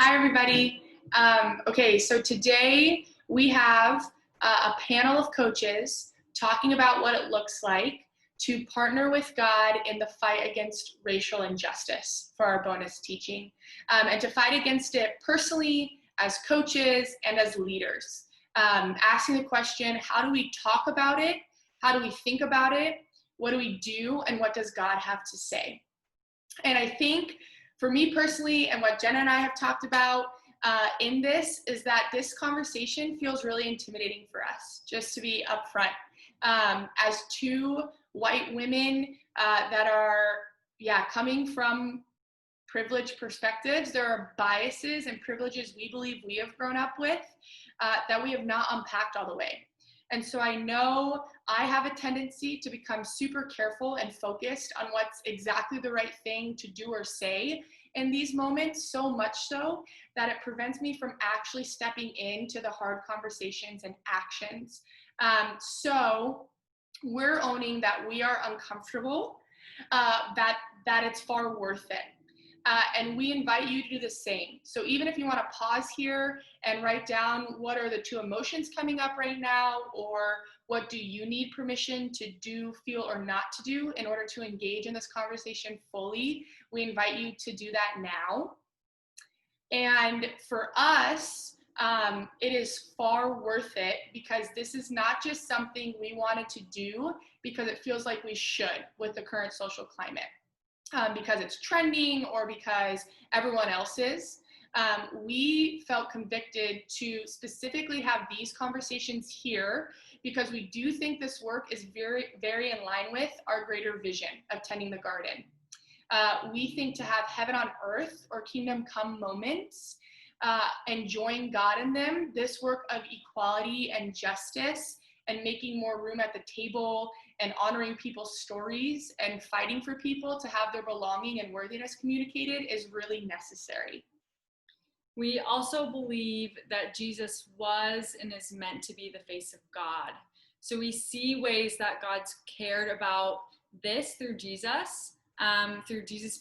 Hi, everybody. Okay, so today we have a panel of coaches talking about what it looks like to partner with God in the fight against racial injustice for our bonus teaching, and to fight against it personally as coaches and as leaders. Asking the question, how do we talk about it? How do we think about it? What do we do? And what does God have to say? And I think for me personally, and what Jenna and I have talked about in this, is that this conversation feels really intimidating for us, just to be upfront. As two white women that are, coming from privileged perspectives, there are biases and privileges we believe we have grown up with that we have not unpacked all the way. And so I know I have a tendency to become super careful and focused on what's exactly the right thing to do or say in these moments, so much so that it prevents me from actually stepping into the hard conversations and actions. So we're owning that we are uncomfortable, that it's far worth it. And we invite you to do the same. So even if you want to pause here and write down what are the two emotions coming up right now, or what do you need permission to do, feel, or not to do in order to engage in this conversation fully, we invite you to do that now. And for us, it is far worth it, because this is not just something we wanted to do because it feels like we should with the current social climate. Because it's trending or because everyone else is. We felt convicted to specifically have these conversations here because we do think this work is very, very in line with our greater vision of tending the garden. We think to have heaven on earth or kingdom come moments, enjoying God in them, this work of equality and justice and making more room at the table and honoring people's stories and fighting for people to have their belonging and worthiness communicated is really necessary. We also believe that Jesus was and is meant to be the face of God. So we see ways that God's cared about this through Jesus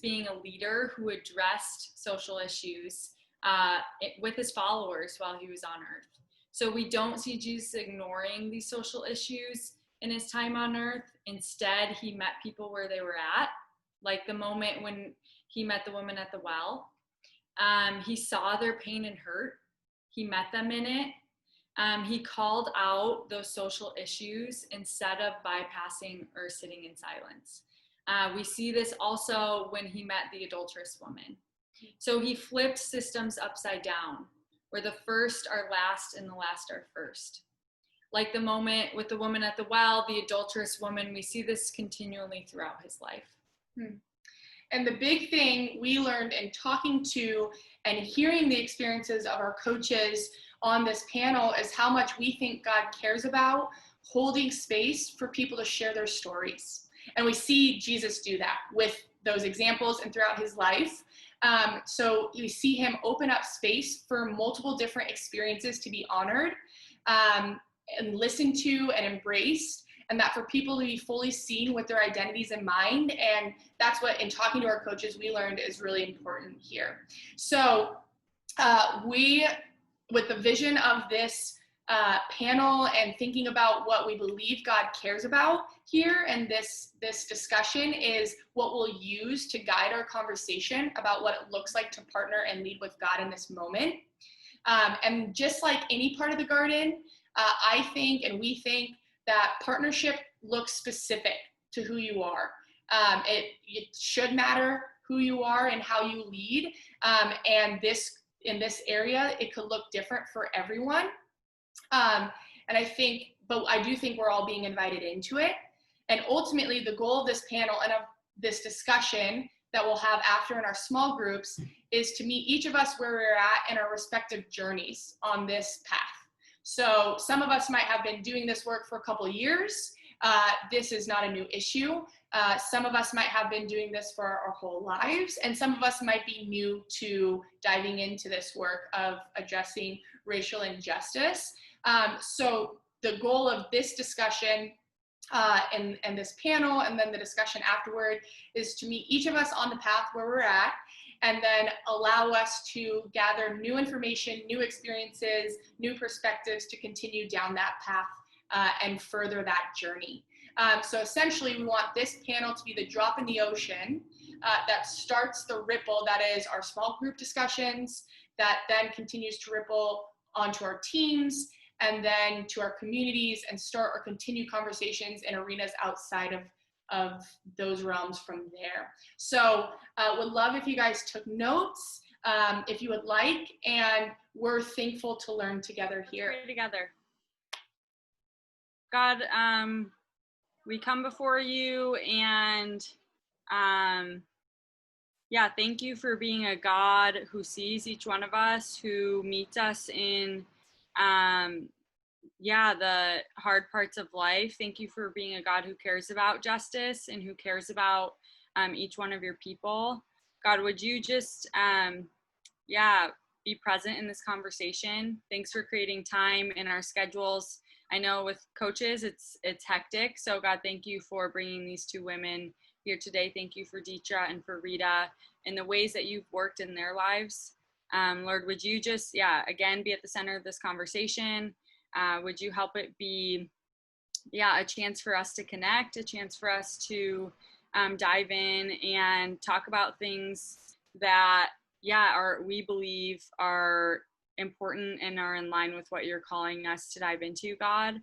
being a leader who addressed social issues with his followers while he was on earth. So we don't see Jesus ignoring these social issues in his time on earth. Instead, he met people where they were at, like the moment when he met the woman at the well. He saw their pain and hurt. He met them in it. He called out those social issues instead of bypassing or sitting in silence. We see this also when he met the adulterous woman. So he flipped systems upside down, where the first are last and the last are first. Like the moment with the woman at the well, the adulterous woman, we see this continually throughout his life. And the big thing we learned in talking to and hearing the experiences of our coaches on this panel is how much we think God cares about holding space for people to share their stories. And we see Jesus do that with those examples and throughout his life. So we see him open up space for multiple different experiences to be honored and listened to and embraced, and that for people to be fully seen with their identities in mind. And that's what, in talking to our coaches, we learned is really important here. So we, with the vision of this panel and thinking about what we believe God cares about here, and this discussion is what we'll use to guide our conversation about what it looks like to partner and lead with God in this moment. And just like any part of the garden, I think, and we think, that partnership looks specific to who you are. It should matter who you are and how you lead. And in this area, it could look different for everyone. And I do think we're all being invited into it. And ultimately, the goal of this panel and of this discussion that we'll have after in our small groups is to meet each of us where we're at in our respective journeys on this path. So some of us might have been doing this work for a couple of years. This is not a new issue. Some of us might have been doing this for our whole lives, and some of us might be new to diving into this work of addressing racial injustice. So the goal of this discussion and this panel, and then the discussion afterward, is to meet each of us on the path where we're at and then allow us to gather new information, new experiences, new perspectives to continue down that path and further that journey. So essentially, we want this panel to be the drop in the ocean that starts the ripple that is our small group discussions, that then continues to ripple onto our teams, and then to our communities, and start or continue conversations in arenas outside of those realms from there. So would love if you guys took notes, if you would like, and we're thankful to learn together here. Together. God, we come before you, and yeah, thank you for being a God who sees each one of us, who meets us in the hard parts of life. Thank you for being a God who cares about justice and who cares about each one of your people. God, would you just be present in this conversation? Thanks for creating time in our schedules. I know with coaches, it's hectic. So God, thank you for bringing these two women here today. Thank you for Deitre and for Rita and the ways that you've worked in their lives. Lord, would you just, again, be at the center of this conversation? Would you help it be, a chance for us to connect, a chance for us to dive in and talk about things that, we believe are important and are in line with what you're calling us to dive into, God.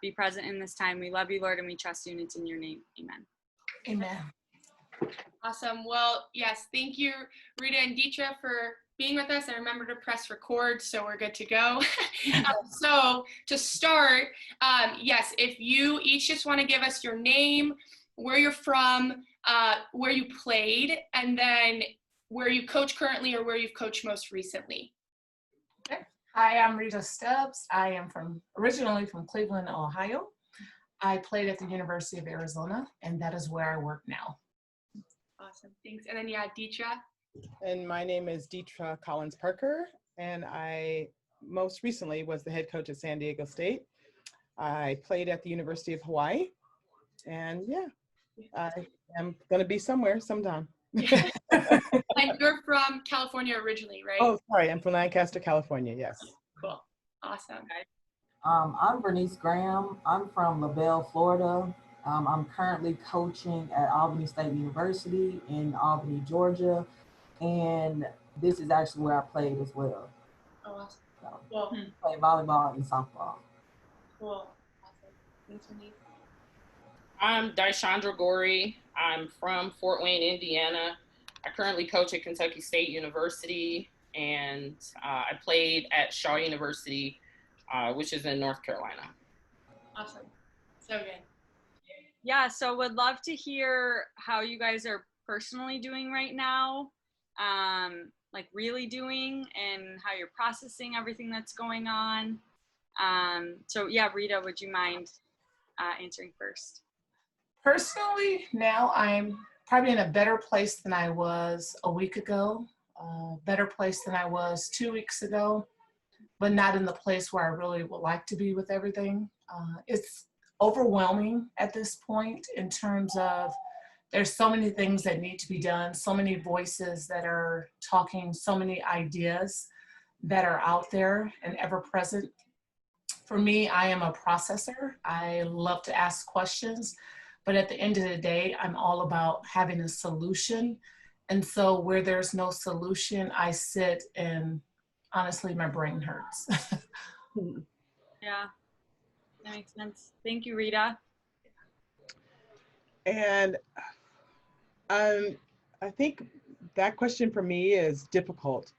Be present in this time. We love you, Lord, and we trust you, and it's in your name. Amen. Amen. Awesome. Well, yes, thank you, Rita and Deitre, for being with us. And remember to press record, so we're good to go. So to start, yes, if you each just want to give us your name, where you're from, where you played, and then where you coach currently or where you've coached most recently. Okay. Hi, I'm Rita Stubbs. I am originally from Cleveland, Ohio. I played at the University of Arizona, and that is where I work now. Awesome, thanks. And then Deitre. And my name is Deitre Collings-Parker, and I most recently was the head coach at San Diego State. I played at the University of Hawaii, and I am going to be somewhere sometime. And you're from California originally, right? Oh, sorry, I'm from Lancaster, California, yes. Cool, awesome. I'm Verniece Graham. I'm from LaBelle, Florida. I'm currently coaching at Albany State University in Albany, Georgia. And this is actually where I played as well. Oh, awesome. So, Cool. play volleyball and softball. Cool. Awesome. Thanks, Verniece. I'm DiShondra Goree. I'm from Fort Wayne, Indiana. I currently coach at Kentucky State University, and I played at Shaw University, which is in North Carolina. Awesome. So good. Yeah, so would love to hear how you guys are personally doing right now, like really doing, and how you're processing everything that's going on. Rita, would you mind answering first? Personally, now I'm probably in a better place than I was a week ago, better place than I was 2 weeks ago, but not in the place where I really would like to be with everything. It's overwhelming at this point in terms of there's so many things that need to be done, so many voices that are talking, so many ideas that are out there and ever present. For me, I am a processor. I love to ask questions, but at the end of the day, I'm all about having a solution. And so where there's no solution, I sit and honestly, my brain hurts. Yeah, that makes sense. Thank you, Rita. And I think that question for me is difficult.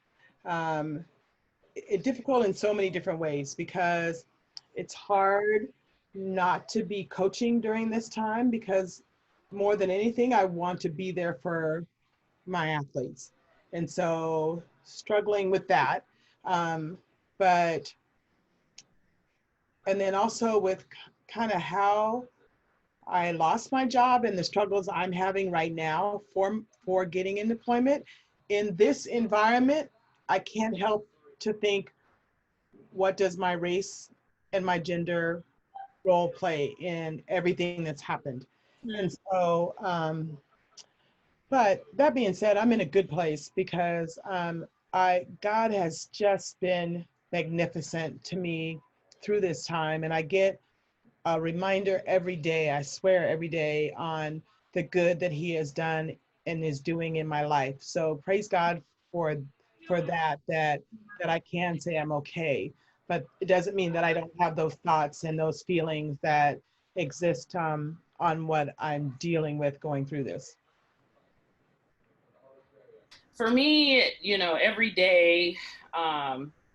It's difficult in so many different ways because it's hard not to be coaching during this time, because more than anything, I want to be there for my athletes. And so struggling with that. And then also with kind of how I lost my job and the struggles I'm having right now for getting in employment. In this environment, I can't help to think, what does my race and my gender role play in everything that's happened? And so But that being said, I'm in a good place because God has just been magnificent to me through this time, and I get a reminder every day, I swear every day, on the good that he has done and is doing in my life. So praise God for that I can say I'm okay. But it doesn't mean that I don't have those thoughts and those feelings that exist on what I'm dealing with going through this. For me, every day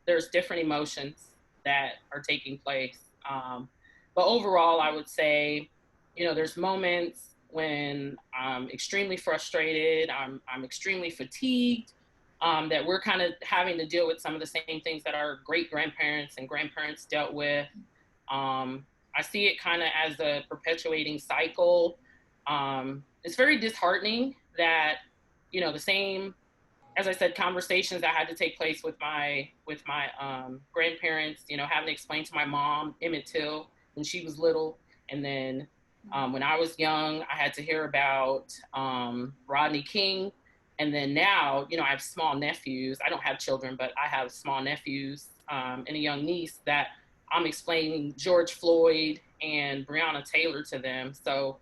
there's different emotions that are taking place. But overall, I would say, there's moments when I'm extremely frustrated, I'm extremely fatigued, that we're kind of having to deal with some of the same things that our great grandparents and grandparents dealt with. I see it kind of as a perpetuating cycle. It's very disheartening that, the same, as I said, conversations that had to take place with my grandparents, having to explain to my mom Emmett Till when she was little. And then when I was young, I had to hear about Rodney King. And then now, I have small nephews. I don't have children, but I have small nephews and a young niece that I'm explaining George Floyd and Breonna Taylor to them. So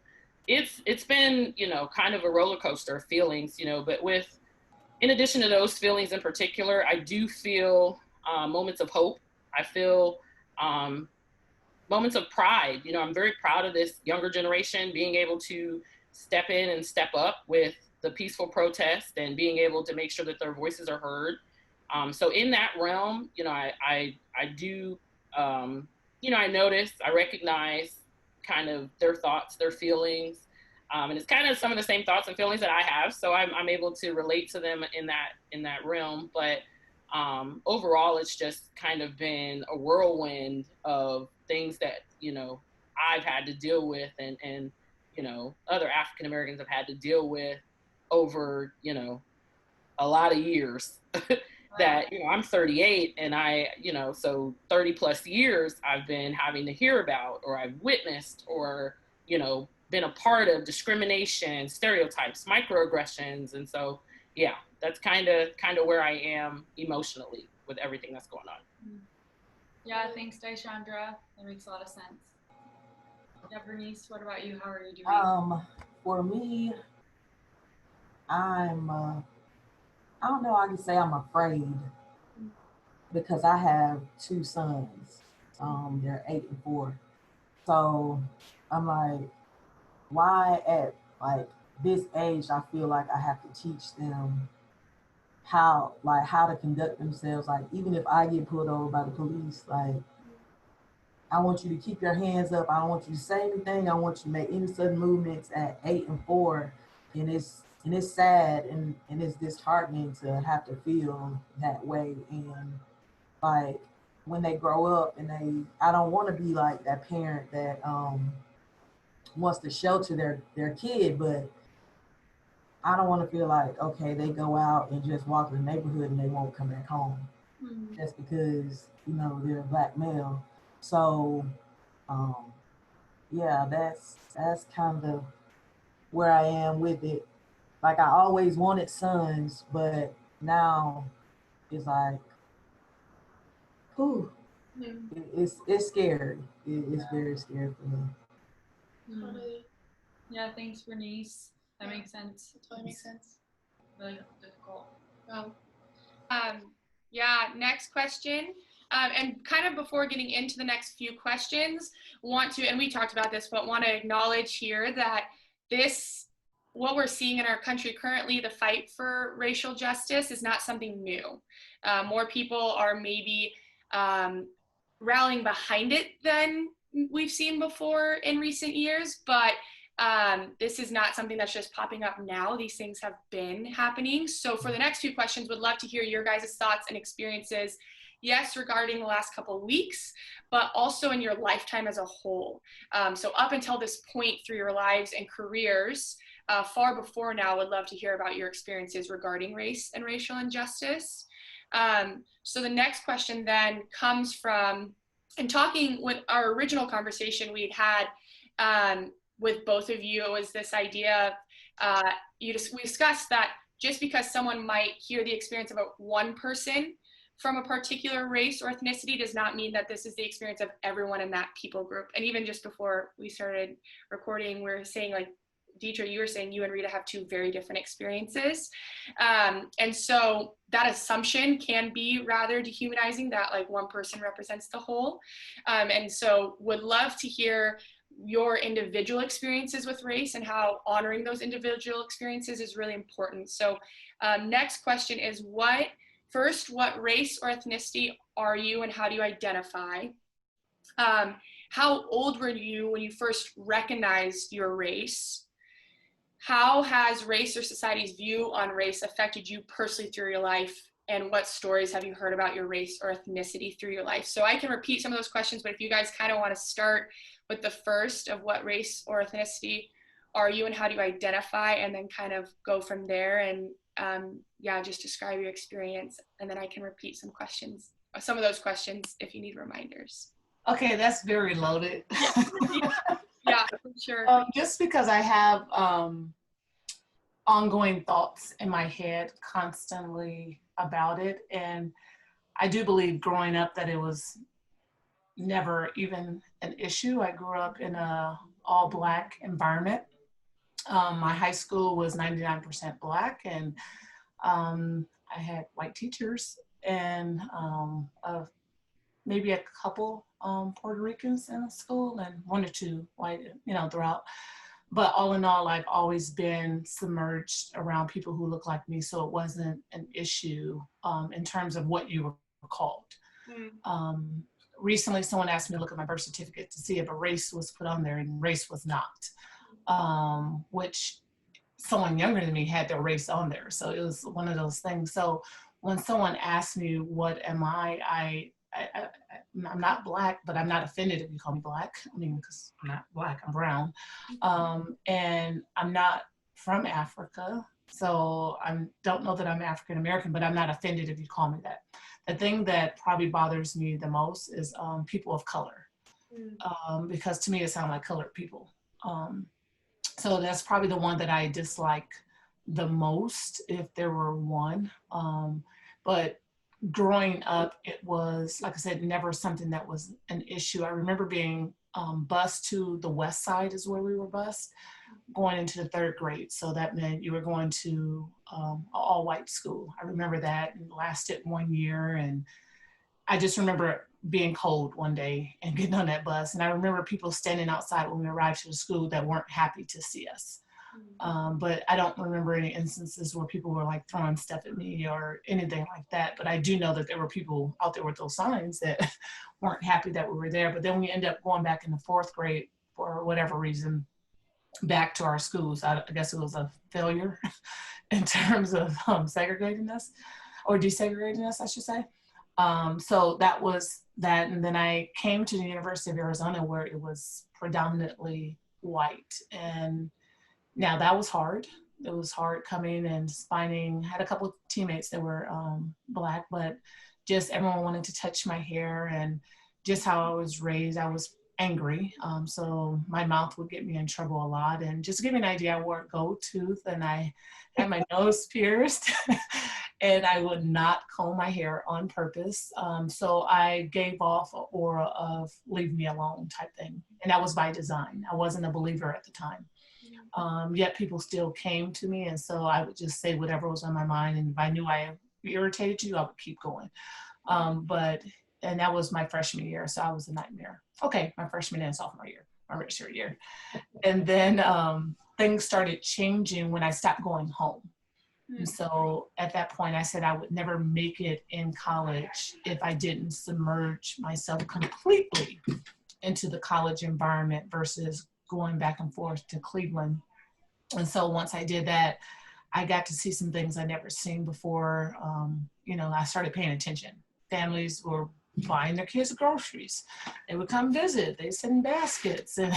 it's been, kind of a roller coaster of feelings, but in addition to those feelings in particular, I do feel moments of hope. I feel moments of pride. I'm very proud of this younger generation being able to step in and step up with the peaceful protest and being able to make sure that their voices are heard. So in that realm, I do, I notice, I recognize kind of their thoughts, their feelings. And it's kind of some of the same thoughts and feelings that I have. So I'm able to relate to them in that realm. But overall, it's just kind of been a whirlwind of things that, I've had to deal with and other African Americans have had to deal with over, a lot of years. That, I'm 38 and so 30 plus years I've been having to hear about, or I've witnessed, or, been a part of discrimination, stereotypes, microaggressions. And so, yeah, that's kind of where I am emotionally with everything that's going on. Yeah, thanks, DiShondra. That makes a lot of sense. Yeah, Verniece, what about you? How are you doing? For me, I don't know, I can say I'm afraid because I have two sons. They're 8 and 4. So I'm like, why at like this age I feel like I have to teach them how to conduct themselves. Like, even if I get pulled over by the police, like, I want you to keep your hands up. I don't want you to say anything. I want you to make any sudden movements at 8 and 4. And it's sad and it's disheartening to have to feel that way. And like, when they grow up and I don't want to be like that parent that wants to shelter their kid, but I don't want to feel like, okay, they go out and just walk in the neighborhood and they won't come back home. That's because, they're a Black male. So, yeah, that's kind of where I am with it. Like, I always wanted sons, but now it's like, whew, it's scary. It's very scary for me. Yeah, thanks, Verniece. That makes sense. That totally makes sense. Really difficult. Yeah, next question. And kind of before getting into the next few questions, and we talked about this, but want to acknowledge here that what we're seeing in our country currently, the fight for racial justice, is not something new. More people are maybe rallying behind it than we've seen before in recent years, but this is not something that's just popping up now. These things have been happening. So for the next few questions, would love to hear your guys' thoughts and experiences, yes, regarding the last couple of weeks, but also in your lifetime as a whole. So up until this point through your lives and careers, far before now, would love to hear about your experiences regarding race and racial injustice. So the next question then comes from, and talking with our original conversation we'd had with both of you, was this idea of we discussed that just because someone might hear the experience of one person from a particular race or ethnicity does not mean that this is the experience of everyone in that people group. And even just before we started recording, we were saying, like, Deitre, you were saying you and Rita have two very different experiences. And so that assumption can be rather dehumanizing, that like one person represents the whole. And so would love to hear your individual experiences with race and how honoring those individual experiences is really important. So next question is, what race or ethnicity are you and how do you identify? How old were you when you first recognized your race? How has race or society's view on race affected you personally through your life? And what stories have you heard about your race or ethnicity through your life? So I can repeat some of those questions, but if you guys kind of want to start with the first of what race or ethnicity are you and how do you identify, and then kind of go from there and just describe your experience. And then I can repeat some of those questions if you need reminders. Okay, that's very loaded. Yeah, for sure. Just because I have ongoing thoughts in my head constantly about it. And I do believe growing up that it was never even an issue. I grew up in a all Black environment. My high school was 99% Black, and I had white teachers and maybe a couple Puerto Ricans in the school and one or two white, throughout. But all in all, I've always been submerged around people who look like me, so it wasn't an issue in terms of what you were called. Recently, someone asked me to look at my birth certificate to see if a race was put on there, and race was not, which someone younger than me had their race on there. So it was one of those things. So when someone asked me, what am I'm not Black, but I'm not offended if you call me Black. I mean, because I'm not Black, I'm brown. And I'm not from Africa. So I don't know that I'm African American, but I'm not offended if you call me that. The thing that probably bothers me the most is people of color, because to me it sounds like colored people. So that's probably the one that I dislike the most, if there were one. But growing up, it was, like I said, never something that was an issue. I remember being bused to the west side is where we were bused, going into the 3rd grade. So that meant you were going to an all-white school. I remember that, and lasted 1 year. And I just remember being cold one day and getting on that bus. And I remember people standing outside when we arrived to the school that weren't happy to see us. But I don't remember any instances where people were like throwing stuff at me or anything like that. But I do know that there were people out there with those signs that weren't happy that we were there. But then we ended up going back in the 4th grade for whatever reason back to our schools. I guess it was a failure in terms of segregating us, or desegregating us, I should say. So that was that. And then I came to the University of Arizona, where it was predominantly white. And now that was hard. It was hard coming and had a couple of teammates that were Black, but just everyone wanted to touch my hair, and just how I was raised, I was angry. So my mouth would get me in trouble a lot. And just to give you an idea, I wore a gold tooth and I had my nose pierced and I would not comb my hair on purpose. So I gave off an aura of leave me alone type thing. And that was by design. I wasn't a believer at the time. Yet people still came to me, and so I would just say whatever was on my mind, and if I knew I irritated you, I would keep going. And that was my freshman year, so I was a nightmare. Okay, my freshman and sophomore year, my redshirt year. And then things started changing when I stopped going home. And so at that point I said I would never make it in college if I didn't submerge myself completely into the college environment versus going back and forth to Cleveland. And so once I did that, I got to see some things I'd never seen before. I started paying attention. Families were buying their kids groceries. They would come visit. They send baskets, and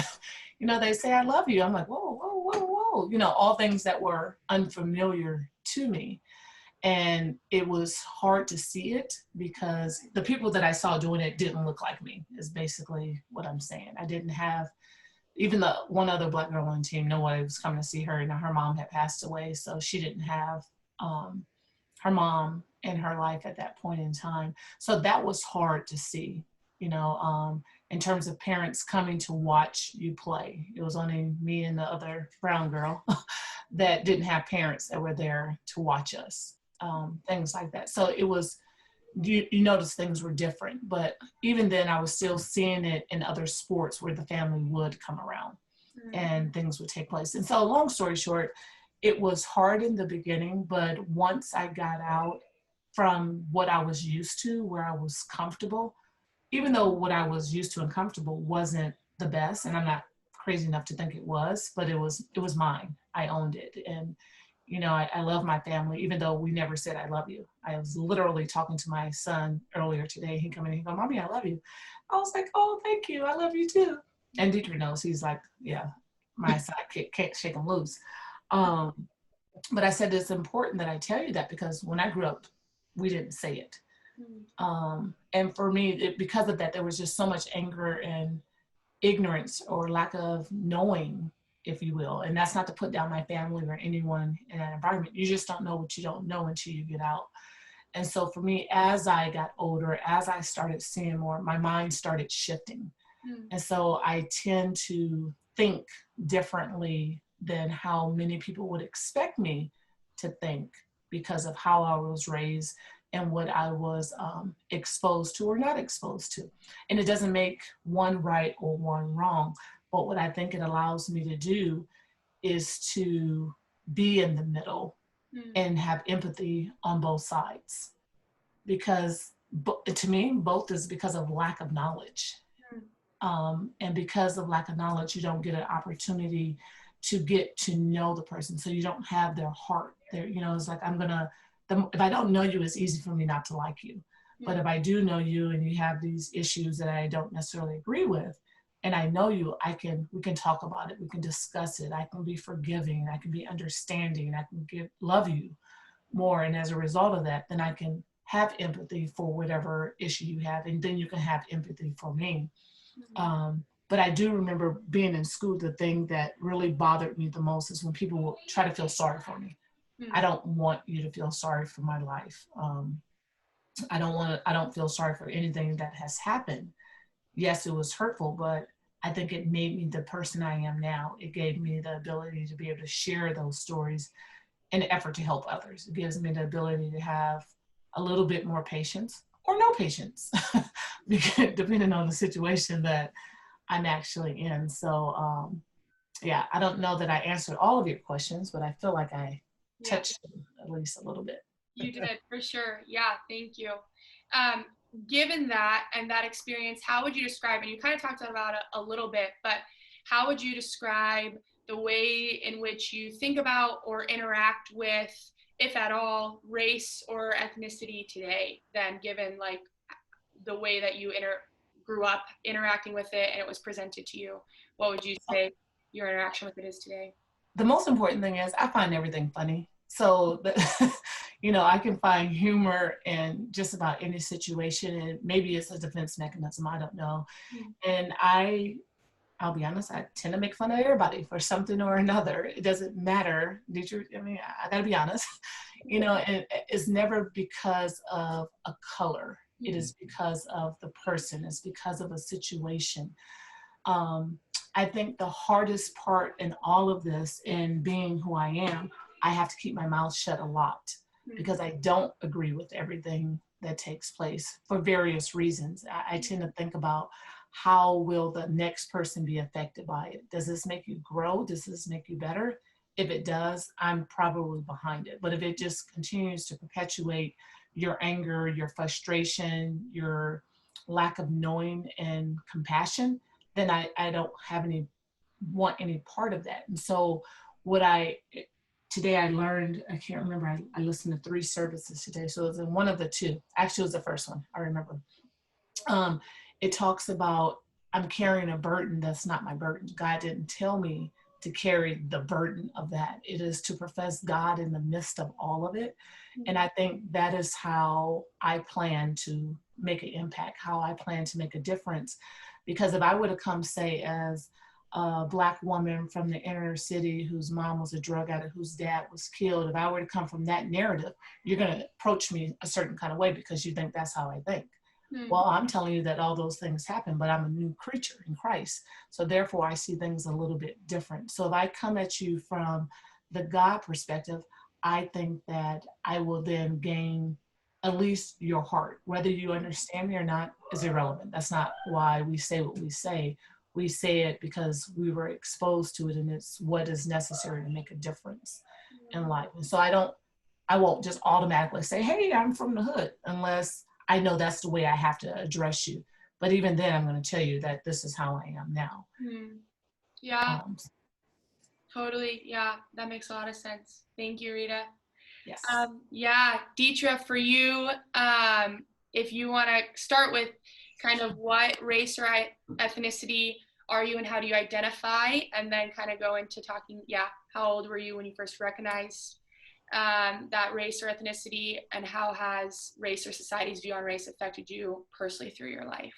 they say, I love you. I'm like, whoa, whoa, whoa, whoa. All things that were unfamiliar to me. And it was hard to see it because the people that I saw doing it didn't look like me, is basically what I'm saying. I didn't have even the one other Black girl on the team, nobody was coming to see her. Now her mom had passed away, so she didn't have her mom in her life at that point in time. So that was hard to see, you know, in terms of parents coming to watch you play. It was only me and the other brown girl that didn't have parents that were there to watch us, things like that. So it was, you notice things were different, but even then I was still seeing it in other sports where the family would come around and things would take place. And so long story short, it was hard in the beginning, but once I got out from what I was used to, where I was comfortable, even though what I was used to and comfortable wasn't the best, and I'm not crazy enough to think it was, but it was mine. I owned it. And you know, I love my family, even though we never said I love you. I was literally talking to my son earlier today. He come in and he go, Mommy, I love you. I was like, oh, thank you. I love you too. And Deitre knows. He's like, yeah, my sidekick, can't shake him loose. But I said, it's important that I tell you that because when I grew up, we didn't say it. And for me, because of that, there was just so much anger and ignorance or lack of knowing, if you will. And that's not to put down my family or anyone in that environment. You just don't know what you don't know until you get out. And so for me, as I got older, as I started seeing more, my mind started shifting. And so I tend to think differently than how many people would expect me to think because of how I was raised and what I was exposed to or not exposed to. And it doesn't make one right or one wrong. But what I think it allows me to do is to be in the middle and have empathy on both sides. Because to me, both is because of lack of knowledge. And because of lack of knowledge, you don't get an opportunity to get to know the person. So you don't have their heart there. You know, it's like, if I don't know you, it's easy for me not to like you. But if I do know you and you have these issues that I don't necessarily agree with, and I know you, we can talk about it. We can discuss it. I can be forgiving. I can be understanding. I can love you more. And as a result of that, then I can have empathy for whatever issue you have. And then you can have empathy for me. But I do remember being in school, the thing that really bothered me the most is when people will try to feel sorry for me. I don't want you to feel sorry for my life. I don't feel sorry for anything that has happened. Yes, it was hurtful, but I think it made me the person I am now. It gave me the ability to be able to share those stories in an effort to help others. It gives me the ability to have a little bit more patience or no patience, depending on the situation that I'm actually in. So yeah, I don't know that I answered all of your questions, but I feel like I touched them at least a little bit. You did, for sure. Yeah, thank you. Given that and that experience, how would you describe, and you kind of talked about it a little bit, but how would you describe the way in which you think about or interact with, if at all, race or ethnicity today, then given like the way that you grew up interacting with it and it was presented to you? What would you say your interaction with it is today? The most important thing is I find everything funny. So, you know, I can find humor in just about any situation, and maybe it's a defense mechanism, I don't know. And I'll be honest, I tend to make fun of everybody for something or another. It doesn't matter. I mean, I gotta be honest, you know, and it's never because of a color. It is because of the person. It's because of a situation. I think the hardest part in all of this, in being who I am, I have to keep my mouth shut a lot because I don't agree with everything that takes place for various reasons. I tend to think about how will the next person be affected by it? Does this make you grow? Does this make you better? If it does, I'm probably behind it. But if it just continues to perpetuate your anger, your frustration, your lack of knowing and compassion, then I don't want any part of that. And so today I learned, I can't remember, I listened to 3 services today. So it was in one of the 2, actually it was the first one, I remember. It talks about, I'm carrying a burden that's not my burden. God didn't tell me to carry the burden of that. It is to profess God in the midst of all of it. And I think that is how I plan to make an impact, how I plan to make a difference. Because if I would have come, say, as a Black woman from the inner city whose mom was a drug addict, whose dad was killed, if I were to come from that narrative, you're going to approach me a certain kind of way because you think that's how I think. Well, I'm telling you that all those things happen, but I'm a new creature in Christ. So therefore, I see things a little bit different. So if I come at you from the God perspective, I think that I will then gain at least your heart. Whether you understand me or not is irrelevant. That's not why we say what we say. We say it because we were exposed to it, and it's what is necessary to make a difference in life. And so I won't just automatically say, hey, I'm from the hood, unless I know that's the way I have to address you. But even then, I'm going to tell you that this is how I am now. Yeah, totally. Yeah, that makes a lot of sense. Thank you, Rita. Yes. Yeah, Deitre, for you, if you want to start with kind of what race or ethnicity are you and how do you identify, and then kind of go into talking, how old were you when you first recognized that race or ethnicity, and how has race or society's view on race affected you personally through your life?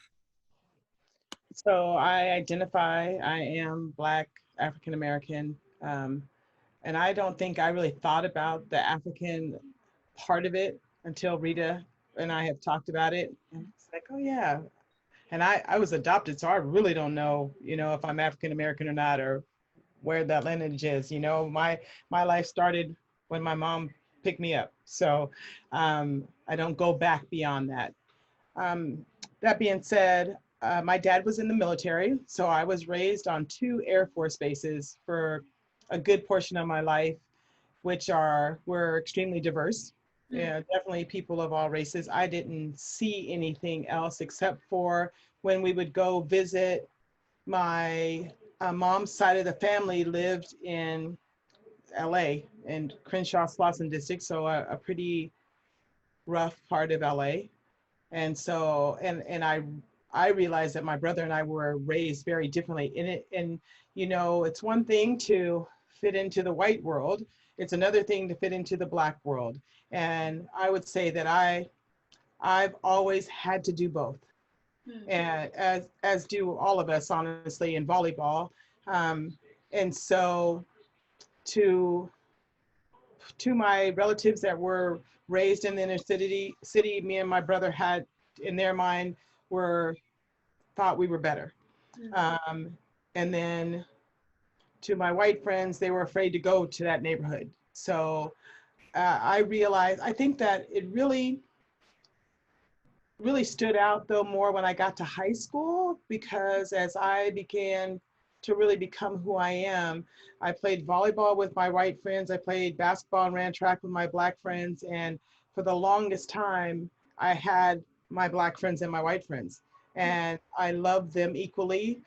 So I identify, I am Black, African American, and I don't think I really thought about the African part of it until Rita and I have talked about it. And it's like, oh yeah. And I was adopted, so I really don't know, if I'm African American or not, or where that lineage is. My life started when my mom picked me up. So I don't go back beyond that. That being said, my dad was in the military, so I was raised on 2 Air Force bases for a good portion of my life, which were extremely diverse. Yeah, definitely people of all races. I didn't see anything else except for when we would go visit. My mom's side of the family lived in LA and Crenshaw Slauson district, so a pretty rough part of LA. And so, and I realized that my brother and I were raised very differently in it. And, it's one thing to fit into the white world. It's another thing to fit into the Black world. And I would say that I've always had to do both. And as do all of us, honestly, in volleyball. And so to my relatives that were raised in the inner city, me and my brother had, in their mind, thought we were better. And then to my white friends, they were afraid to go to that neighborhood. So I realized, I think that it really stood out though more when I got to high school, because as I began to really become who I am, I played volleyball with my white friends, I played basketball and ran track with my Black friends, and for the longest time, I had my Black friends and my white friends, and I loved them equally.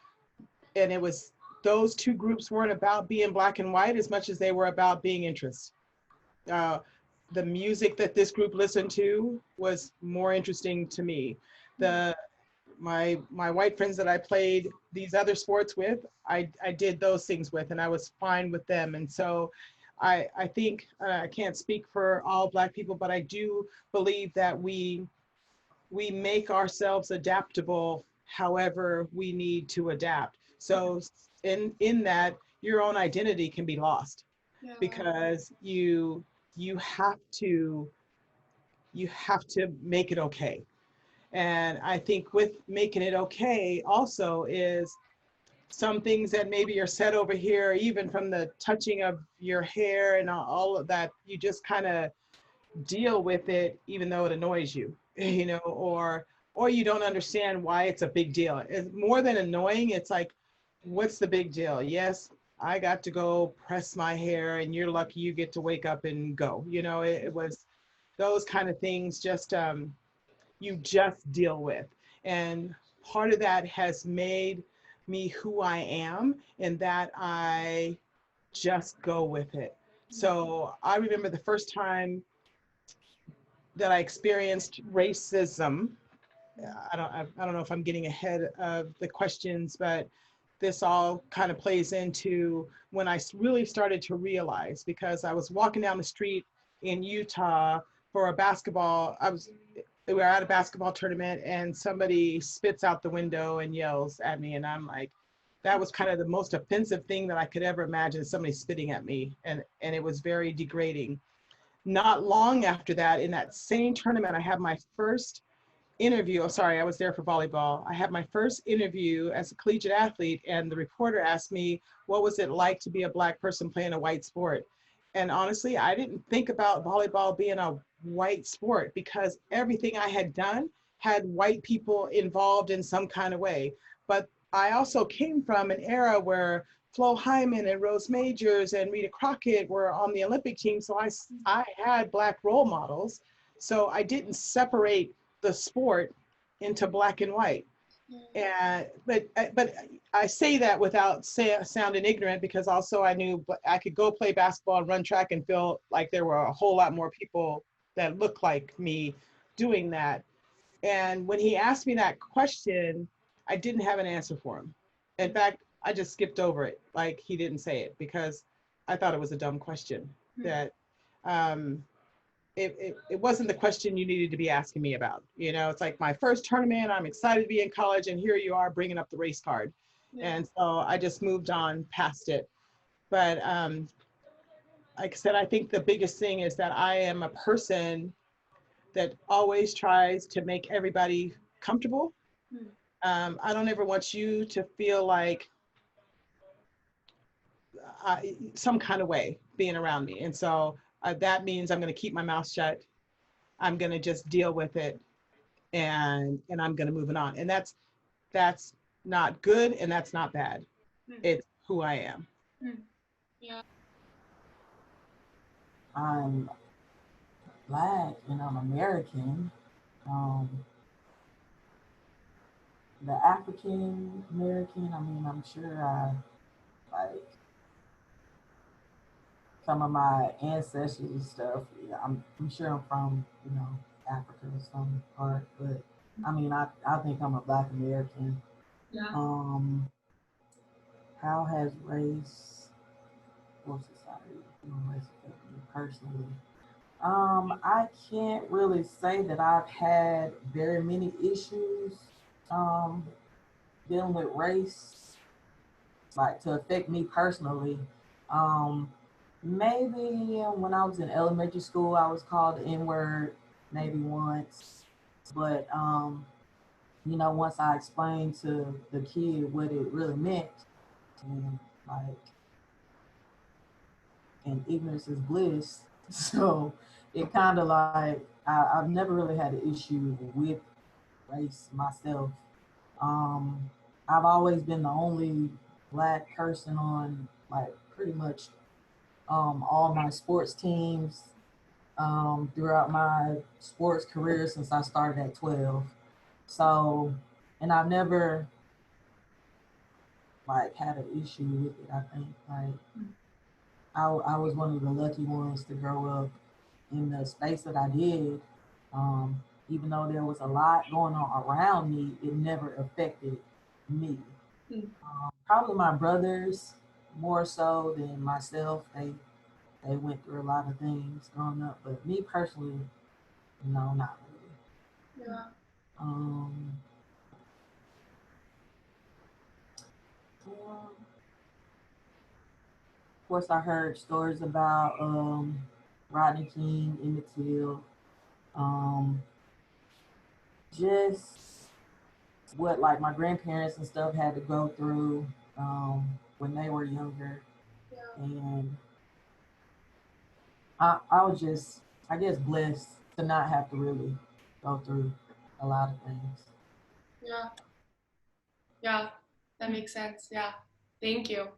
And it was, those 2 groups weren't about being Black and white as much as they were about being interests. The music that this group listened to was more interesting to me. My white friends that I played these other sports with, I did those things with, and I was fine with them. And so I think, I can't speak for all Black people, but I do believe that we make ourselves adaptable however we need to adapt. So in that, your own identity can be lost, because you have to make it okay. And I think with making it okay also is some things that maybe are said over here, even from the touching of your hair and all of that, you just kind of deal with it, even though it annoys you, or you don't understand why it's a big deal. It's more than annoying. It's like, what's the big deal? Yes, I got to go press my hair, and you're lucky you get to wake up and go. It was those kind of things, just you just deal with. And part of that has made me who I am, in that I just go with it. So I remember the first time that I experienced racism. I don't know if I'm getting ahead of the questions, but this all kind of plays into when I really started to realize, because I was walking down the street in Utah for a basketball. We were at a basketball tournament, and somebody spits out the window and yells at me, and I'm like, that was kind of the most offensive thing that I could ever imagine, somebody spitting at me. And it was very degrading. Not long after that, in that same tournament, I had my first interview. Oh, sorry, I was there for volleyball. I had my first interview as a collegiate athlete, and the reporter asked me, what was it like to be a Black person playing a white sport? And honestly, I didn't think about volleyball being a white sport because everything I had done had white people involved in some kind of way. But I also came from an era where Flo Hyman and Rose Majors and Rita Crockett were on the Olympic team. So I had Black role models. So I didn't separate the sport into black and white. And but I say that without sounding ignorant, because also I knew I could go play basketball and run track and feel like there were a whole lot more people that looked like me doing that. And when he asked me that question, I didn't have an answer for him. In fact, I just skipped over it, like he didn't say it, because I thought it was a dumb question. That it wasn't the question you needed to be asking me about. You know, it's like my first tournament, I'm excited to be in college, and here you are bringing up the race card. And so I just moved on past it. But like I said, I think the biggest thing is that I am a person that always tries to make everybody comfortable. I don't ever want you to feel like some kind of way being around me. And so that means I'm going to keep my mouth shut. I'm going to just deal with it, and I'm going to move it on. And that's not good, and that's not bad. It's who I am. Yeah. I'm Black and I'm American. The African American, I mean, I'm sure I like some of my ancestors and stuff. Yeah, I'm sure I'm from, Africa or some part, but I mean, I think I'm a Black American. Yeah. How has race or society, race affected me personally? I can't really say that I've had very many issues dealing with race, like to affect me personally. Maybe when I was in elementary school, I was called the N-word maybe once, but once I explained to the kid what it really meant, and like, and ignorance is bliss. So it kind of like I've never really had an issue with race myself. I've always been the only Black person on like pretty much all my sports teams throughout my sports career since I started at 12. So, and I've never like had an issue with it. I think like I was one of the lucky ones to grow up in the space that I did. Even though there was a lot going on around me, it never affected me. Probably my brothers more so than myself. They went through a lot of things growing up, but me personally, no, not really. Yeah. Of course, I heard stories about Rodney King, Emmett Till, just what like my grandparents and stuff had to go through when they were younger. And I was just, I guess, blessed to not have to really go through a lot of things. Yeah, that makes sense. Yeah, thank you.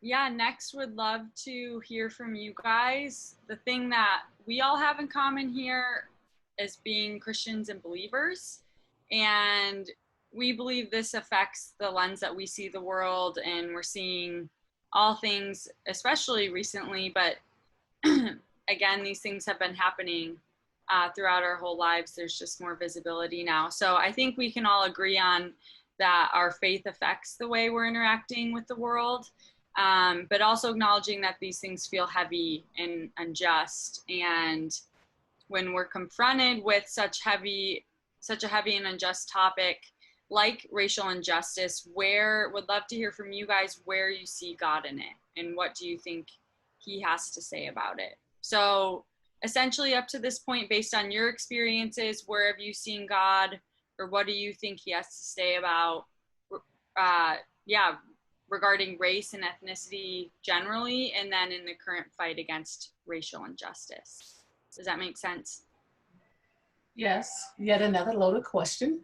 Yeah, next would love to hear from you guys. The thing that we all have in common here is being Christians and believers. And we believe this affects the lens that we see the world, and we're seeing all things, especially recently, but again, these things have been happening throughout our whole lives. There's just more visibility now. So I think we can all agree on that our faith affects the way we're interacting with the world, but also acknowledging that these things feel heavy and unjust. And when we're confronted with such a heavy and unjust topic, like racial injustice, would love to hear from you guys where you see God in it and what do you think he has to say about it. So essentially up to this point, based on your experiences, where have you seen God, or what do you think he has to say about, regarding race and ethnicity generally, and then in the current fight against racial injustice? Does that make sense? Yes, yet another loaded question.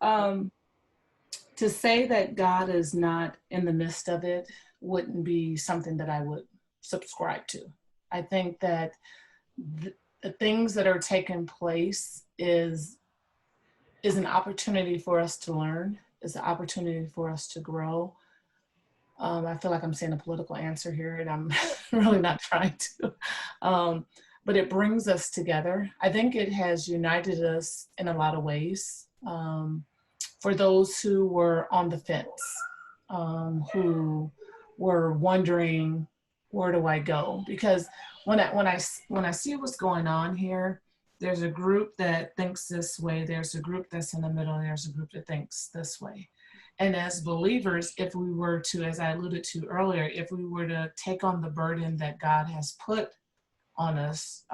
To say that God is not in the midst of it wouldn't be something that I would subscribe to. I think that the things that are taking place is an opportunity for us to learn, is an opportunity for us to grow. I feel like I'm saying a political answer here, and I'm really not trying to. But it brings us together. I think it has united us in a lot of ways. For those who were on the fence, who were wondering, where do I go? Because when I see what's going on here, there's a group that thinks this way, there's a group that's in the middle, and there's a group that thinks this way. And as believers, if we were to, as I alluded to earlier, if we were to take on the burden that God has put on us,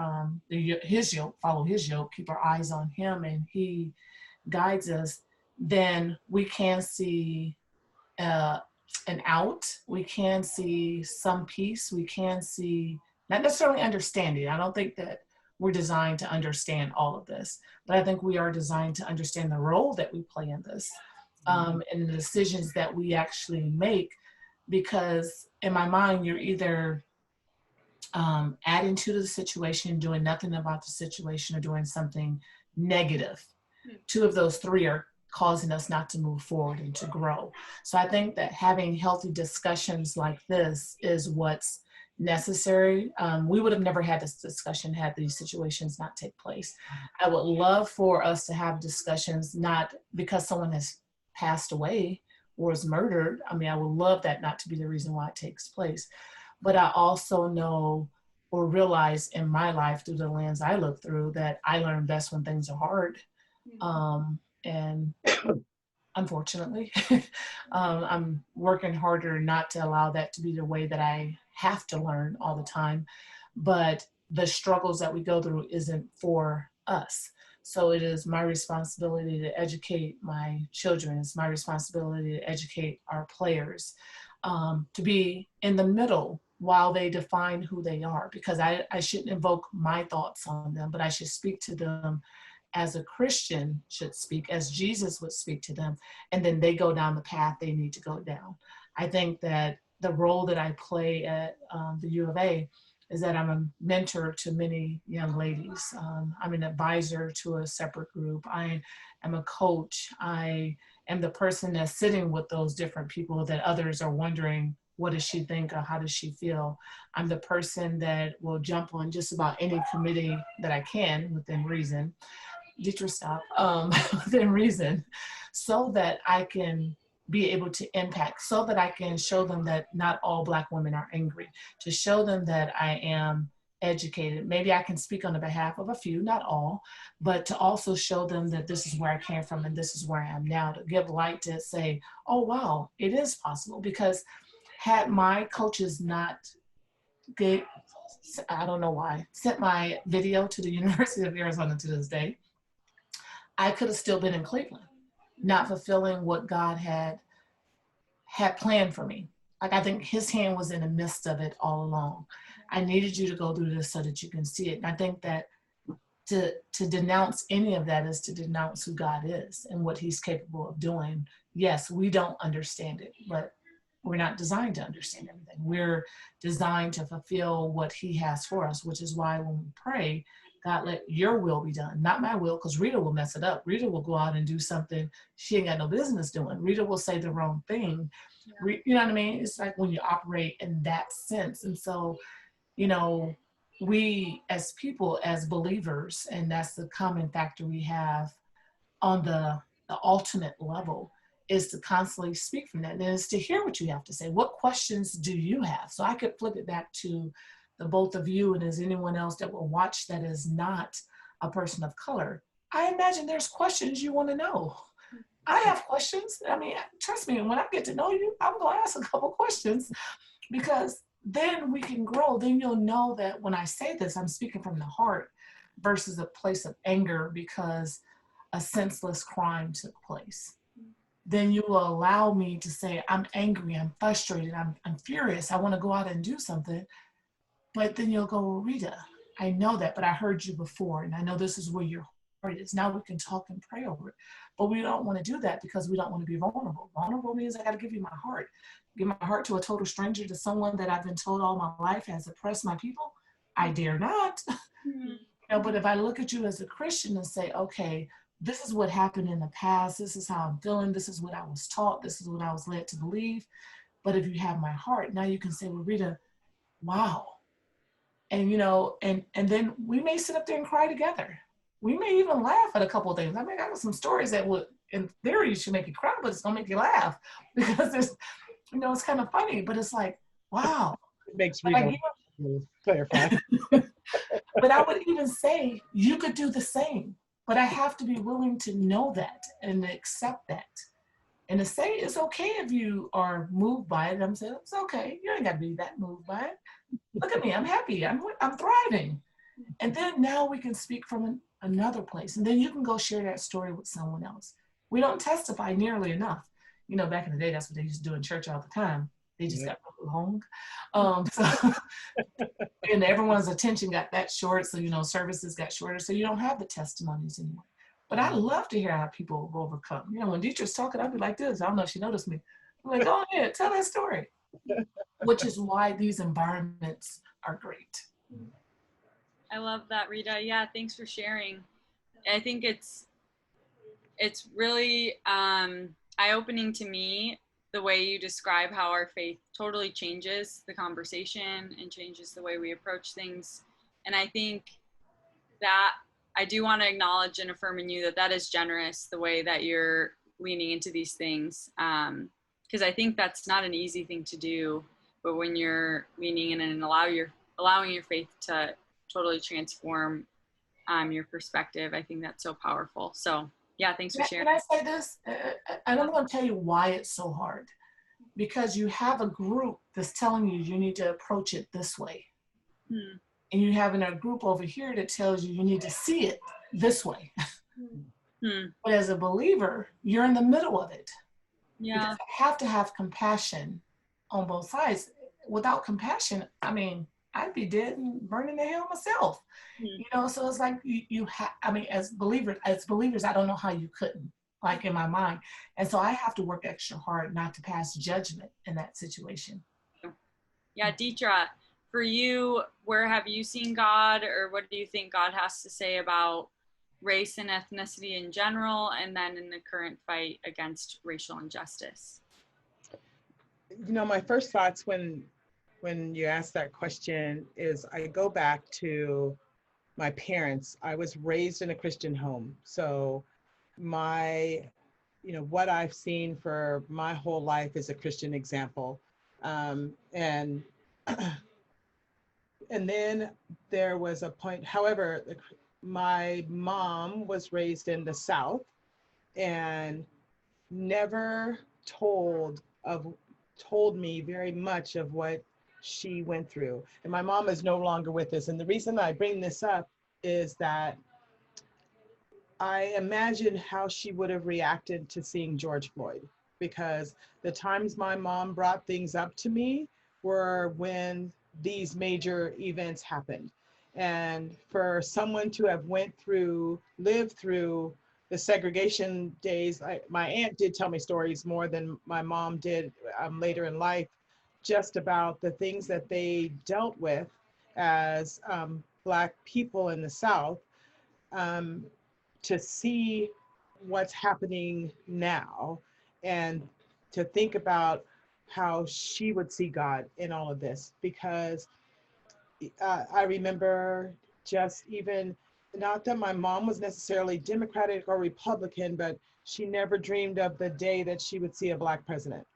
his yoke, follow his yoke, keep our eyes on him, and he guides us, then we can see an out. We can see some peace. We can see, not necessarily understanding. I don't think that we're designed to understand all of this, but I think we are designed to understand the role that we play in this, and the decisions that we actually make, because in my mind, you're either adding to the situation, doing nothing about the situation, or doing something negative. Two of those three are causing us not to move forward and to grow. So I think that having healthy discussions like this is what's necessary. We would have never had this discussion had these situations not take place. I would love for us to have discussions, not because someone has passed away or is murdered. I mean, I would love that not to be the reason why it takes place. But I also know or realize in my life, through the lens I look through, that I learn best when things are hard. And unfortunately, I'm working harder not to allow that to be the way that I have to learn all the time. But the struggles that we go through isn't for us. So it is my responsibility to educate my children. It's my responsibility to educate our players, to be in the middle while they define who they are, because I shouldn't invoke my thoughts on them, but I should speak to them as a Christian should speak, as Jesus would speak to them, and then they go down the path they need to go down. I think that the role that I play at the U of A is that I'm a mentor to many young ladies. I'm an advisor to a separate group. I am a coach. I am the person that's sitting with those different people that others are wondering, what does she think or how does she feel? I'm the person that will jump on just about any committee that I can within reason. Deitre, stop, within reason, so that I can be able to impact, so that I can show them that not all Black women are angry, to show them that I am educated. Maybe I can speak on the behalf of a few, not all, but to also show them that this is where I came from and this is where I am now, to give light, to say, oh, wow, it is possible. Because had my coaches not, I don't know why, sent my video to the University of Arizona to this day, I could have still been in Cleveland, not fulfilling what God had planned for me. Like, I think his hand was in the midst of it all along. I needed you to go through this so that you can see it. And I think that to denounce any of that is to denounce who God is and what he's capable of doing. Yes, we don't understand it, but we're not designed to understand everything. We're designed to fulfill what he has for us, which is why when we pray, God, let your will be done, not my will, because Rita will mess it up. Rita will go out and do something she ain't got no business doing. Rita will say the wrong thing. Yeah. You know what I mean? It's like when you operate in that sense. And so, you know, we as people, as believers, and that's the common factor we have on the ultimate level, is to constantly speak from that. And is to hear what you have to say. What questions do you have? So I could flip it back to the both of you, and as anyone else that will watch that is not a person of color, I imagine there's questions you want to know. I have questions. I mean, trust me, when I get to know you, I'm going to ask a couple questions, because then we can grow. Then you'll know that when I say this, I'm speaking from the heart versus a place of anger because a senseless crime took place. Then you will allow me to say, I'm angry, I'm frustrated, I'm furious, I want to go out and do something. But then you'll go, well, Rita, I know that, but I heard you before, and I know this is where your heart is. Now we can talk and pray over it. But we don't want to do that because we don't want to be vulnerable. Vulnerable means I got to give you my heart. Give my heart to a total stranger, to someone that I've been told all my life has oppressed my people. I dare not. You know, but if I look at you as a Christian and say, okay, this is what happened in the past, this is how I'm feeling, this is what I was taught, this is what I was led to believe. But if you have my heart, now you can say, well, Rita, wow. And, you know, and then we may sit up there and cry together. We may even laugh at a couple of things. I mean, I got some stories that would, in theory, should make you cry, but it's gonna make you laugh because it's, you know, it's kind of funny, but it's like, wow. It makes Rita clarify. But I would even say you could do the same, but I have to be willing to know that and accept that. And to say it's okay if you are moved by it. I'm saying it's okay. You ain't got to be that moved by it. Look at me. I'm happy. I'm thriving. And then now we can speak from another place. And then you can go share that story with someone else. We don't testify nearly enough. You know, back in the day, that's what they used to do in church all the time. They just got long. So, and everyone's attention got that short. So, you know, services got shorter. So you don't have the testimonies anymore. But I love to hear how people overcome. You know, when Deitri's talking, I'll be like this. I don't know if she noticed me. I'm like, go ahead, tell that story. Which is why these environments are great. I love that, Rita. Yeah, thanks for sharing. I think it's really eye-opening to me, the way you describe how our faith totally changes the conversation and changes the way we approach things. And I think that I do want to acknowledge and affirm in you that that is generous, the way that you're leaning into these things. Because I think that's not an easy thing to do, but when you're leaning in and allowing your faith to totally transform your perspective, I think that's so powerful. So yeah, thanks for sharing. Can I say this? And I'm going to tell you why it's so hard. Because you have a group that's telling you you need to approach it this way. And you have a group over here that tells you you need to see it this way. But as a believer, you're in the middle of it. Yeah. Because I have to have compassion on both sides. Without compassion, I mean, I'd be dead and burning in hell myself. You know, so it's like you have, I mean, as believers, I don't know how you couldn't, like in my mind. And so I have to work extra hard not to pass judgment in that situation. Yeah, Deitre, for you, where have you seen God, or what do you think God has to say about race and ethnicity in general, and then in the current fight against racial injustice? You know, my first thoughts when you ask that question is I go back to my parents. I was raised in a Christian home. So what I've seen for my whole life is a Christian example. And then there was a point, however, my mom was raised in the South and never told me very much of what she went through. And my mom is no longer with us. And the reason I bring this up is that I imagine how she would have reacted to seeing George Floyd, because the times my mom brought things up to me were when these major events happened. And for someone to have lived through the segregation days, my aunt did tell me stories more than my mom did later in life, just about the things that they dealt with as Black people in the South, to see what's happening now and to think about how she would see God in all of this. Because I remember just even, not that my mom was necessarily Democratic or Republican, but she never dreamed of the day that she would see a Black president.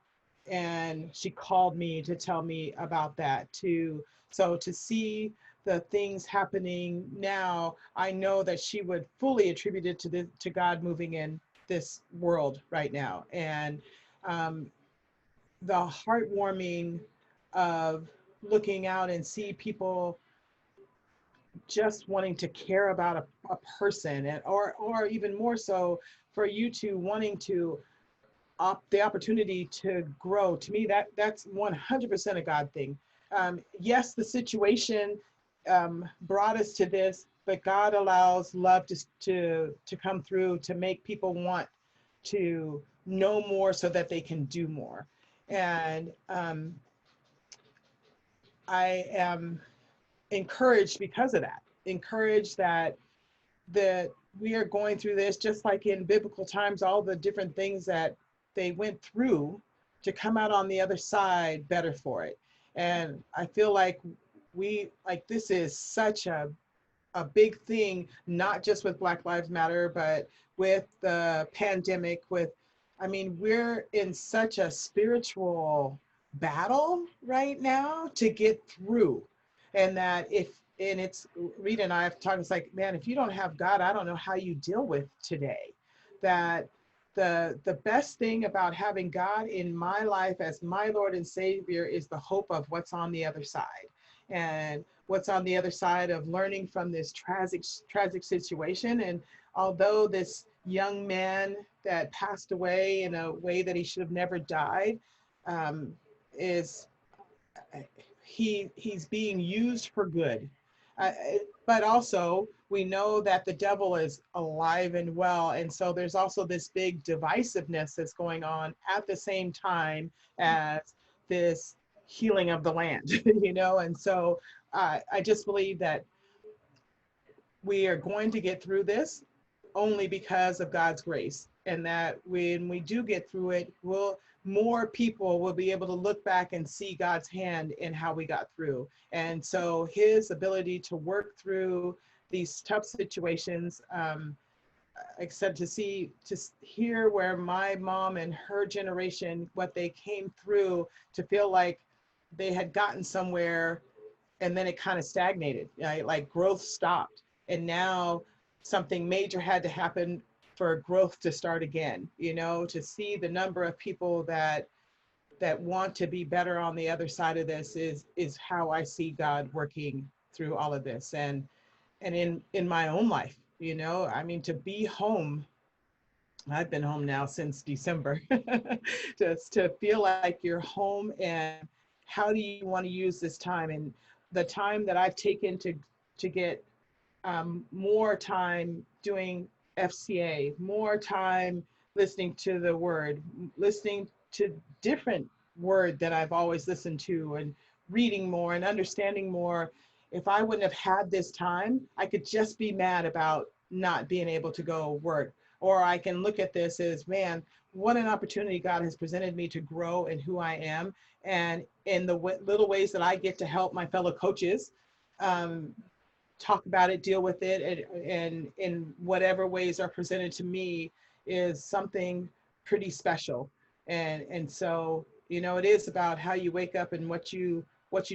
And she called me to tell me about that too. So to see the things happening now, I know that she would fully attribute it to God moving in this world right now. And the heartwarming of looking out and see people just wanting to care about a person, and or even more so for you to wanting to the opportunity to grow. To me, that's 100% a God thing. Yes, the situation brought us to this, but God allows love to come through to make people want to know more so that they can do more. And I am encouraged because of that, encouraged that we are going through this, just like in biblical times, all the different things that they went through to come out on the other side better for it. And I feel like this is such a big thing, not just with Black Lives Matter, but with the pandemic, I mean, we're in such a spiritual battle right now to get through. And it's Rita and I have talked, it's like, man, if you don't have God, I don't know how you deal with today. That the best thing about having God in my life as my Lord and Savior is the hope of what's on the other side. And what's on the other side of learning from this tragic situation. And although this young man that passed away in a way that he should have never died, is he's being used for good. But also we know that the devil is alive and well. And so there's also this big divisiveness that's going on at the same time as this healing of the land, And so I just believe that we are going to get through this only because of God's grace. And that when we do get through it, more people will be able to look back and see God's hand in how we got through. And so his ability to work through these tough situations, except to hear where my mom and her generation, what they came through, to feel like they had gotten somewhere and then it kind of stagnated, right? Like growth stopped. And now something major had to happen for growth to start again, to see the number of people that want to be better on the other side of this is how I see God working through all of this. And in my own life, I mean, to be home, I've been home now since December, just to feel like you're home, and how do you want to use this time? And the time that I've taken to get more time doing FCA, more time listening to the word, listening to different word that I've always listened to, and reading more and understanding more. If I wouldn't have had this time, I could just be mad about not being able to go work. Or I can look at this as, man, what an opportunity God has presented me to grow in who I am, and in the little ways that I get to help my fellow coaches talk about it, deal with it, and in whatever ways are presented to me, is something pretty special. And so, it is about how you wake up and what you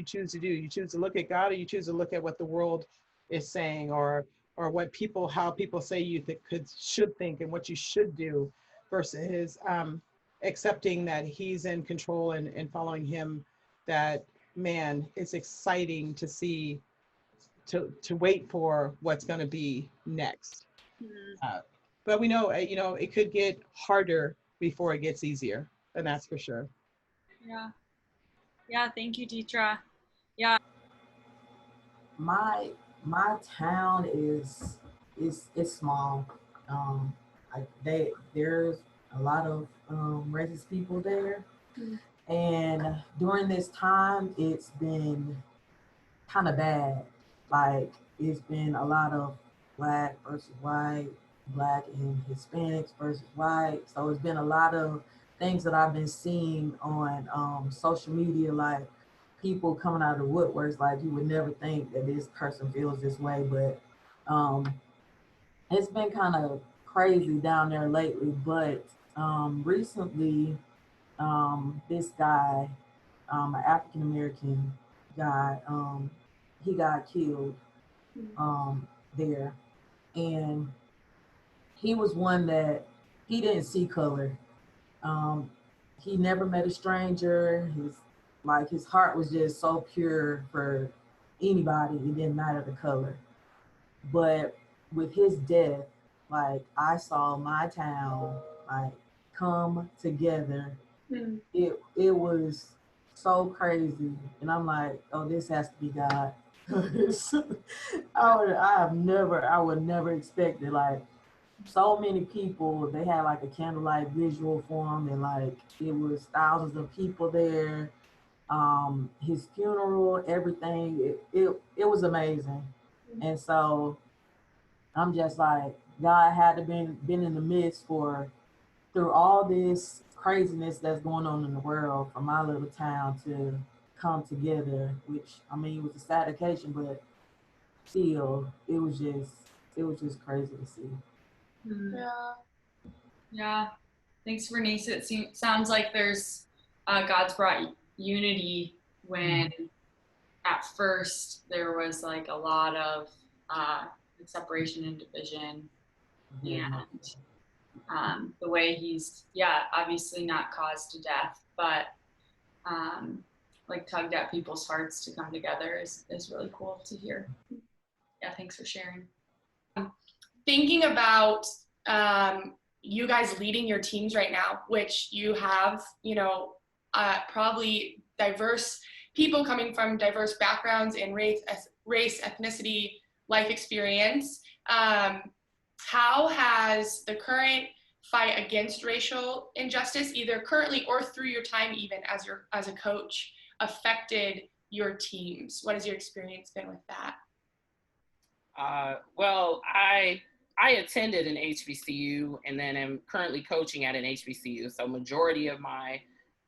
choose to do. You choose to look at God, or you choose to look at what the world is saying, or how people say you should think and what you should do, versus accepting that he's in control and following him. That, man, it's exciting to see, to wait for what's going to be next. But we know, it could get harder before it gets easier, and that's for sure. Yeah, thank you, Deitre. Yeah. My town is small. There's a lot of racist people there, and during this time, it's been kind of bad. Like, it's been a lot of Black versus white, Black and Hispanics versus white. So it's been a lot of things that I've been seeing on social media, like people coming out of the woodworks. Like, you would never think that this person feels this way, but it's been kind of crazy down there lately. But recently, this guy, an African American guy, he got killed there. And he was one that he didn't see color. He never met a stranger. His heart was just so pure for anybody. It didn't matter the color. But with his death, like, I saw my town like come together. It was so crazy, and I'm like, oh, this has to be God. I would never expect it. Like, so many people, they had like a candlelight visual for him, and like it was thousands of people there. His funeral, everything, it was amazing. And so I'm just like, God had to been in the midst through all this craziness that's going on in the world, for my little town to come together, which, I mean, it was a sad occasion, but still, it was just crazy to see. Yeah. Thanks, Verniece. It sounds like there's God's brought unity when at first there was like a lot of separation and division, and the way he's obviously not caused to death, but like tugged at people's hearts to come together is really cool to hear. Yeah, thanks for sharing. Thinking about you guys leading your teams right now, which you have, probably diverse people coming from diverse backgrounds in race, ethnicity, life experience. How has the current fight against racial injustice, either currently or through your time even as a coach, affected your teams? What has your experience been with that? Well, I attended an HBCU and then am currently coaching at an HBCU. So majority of my,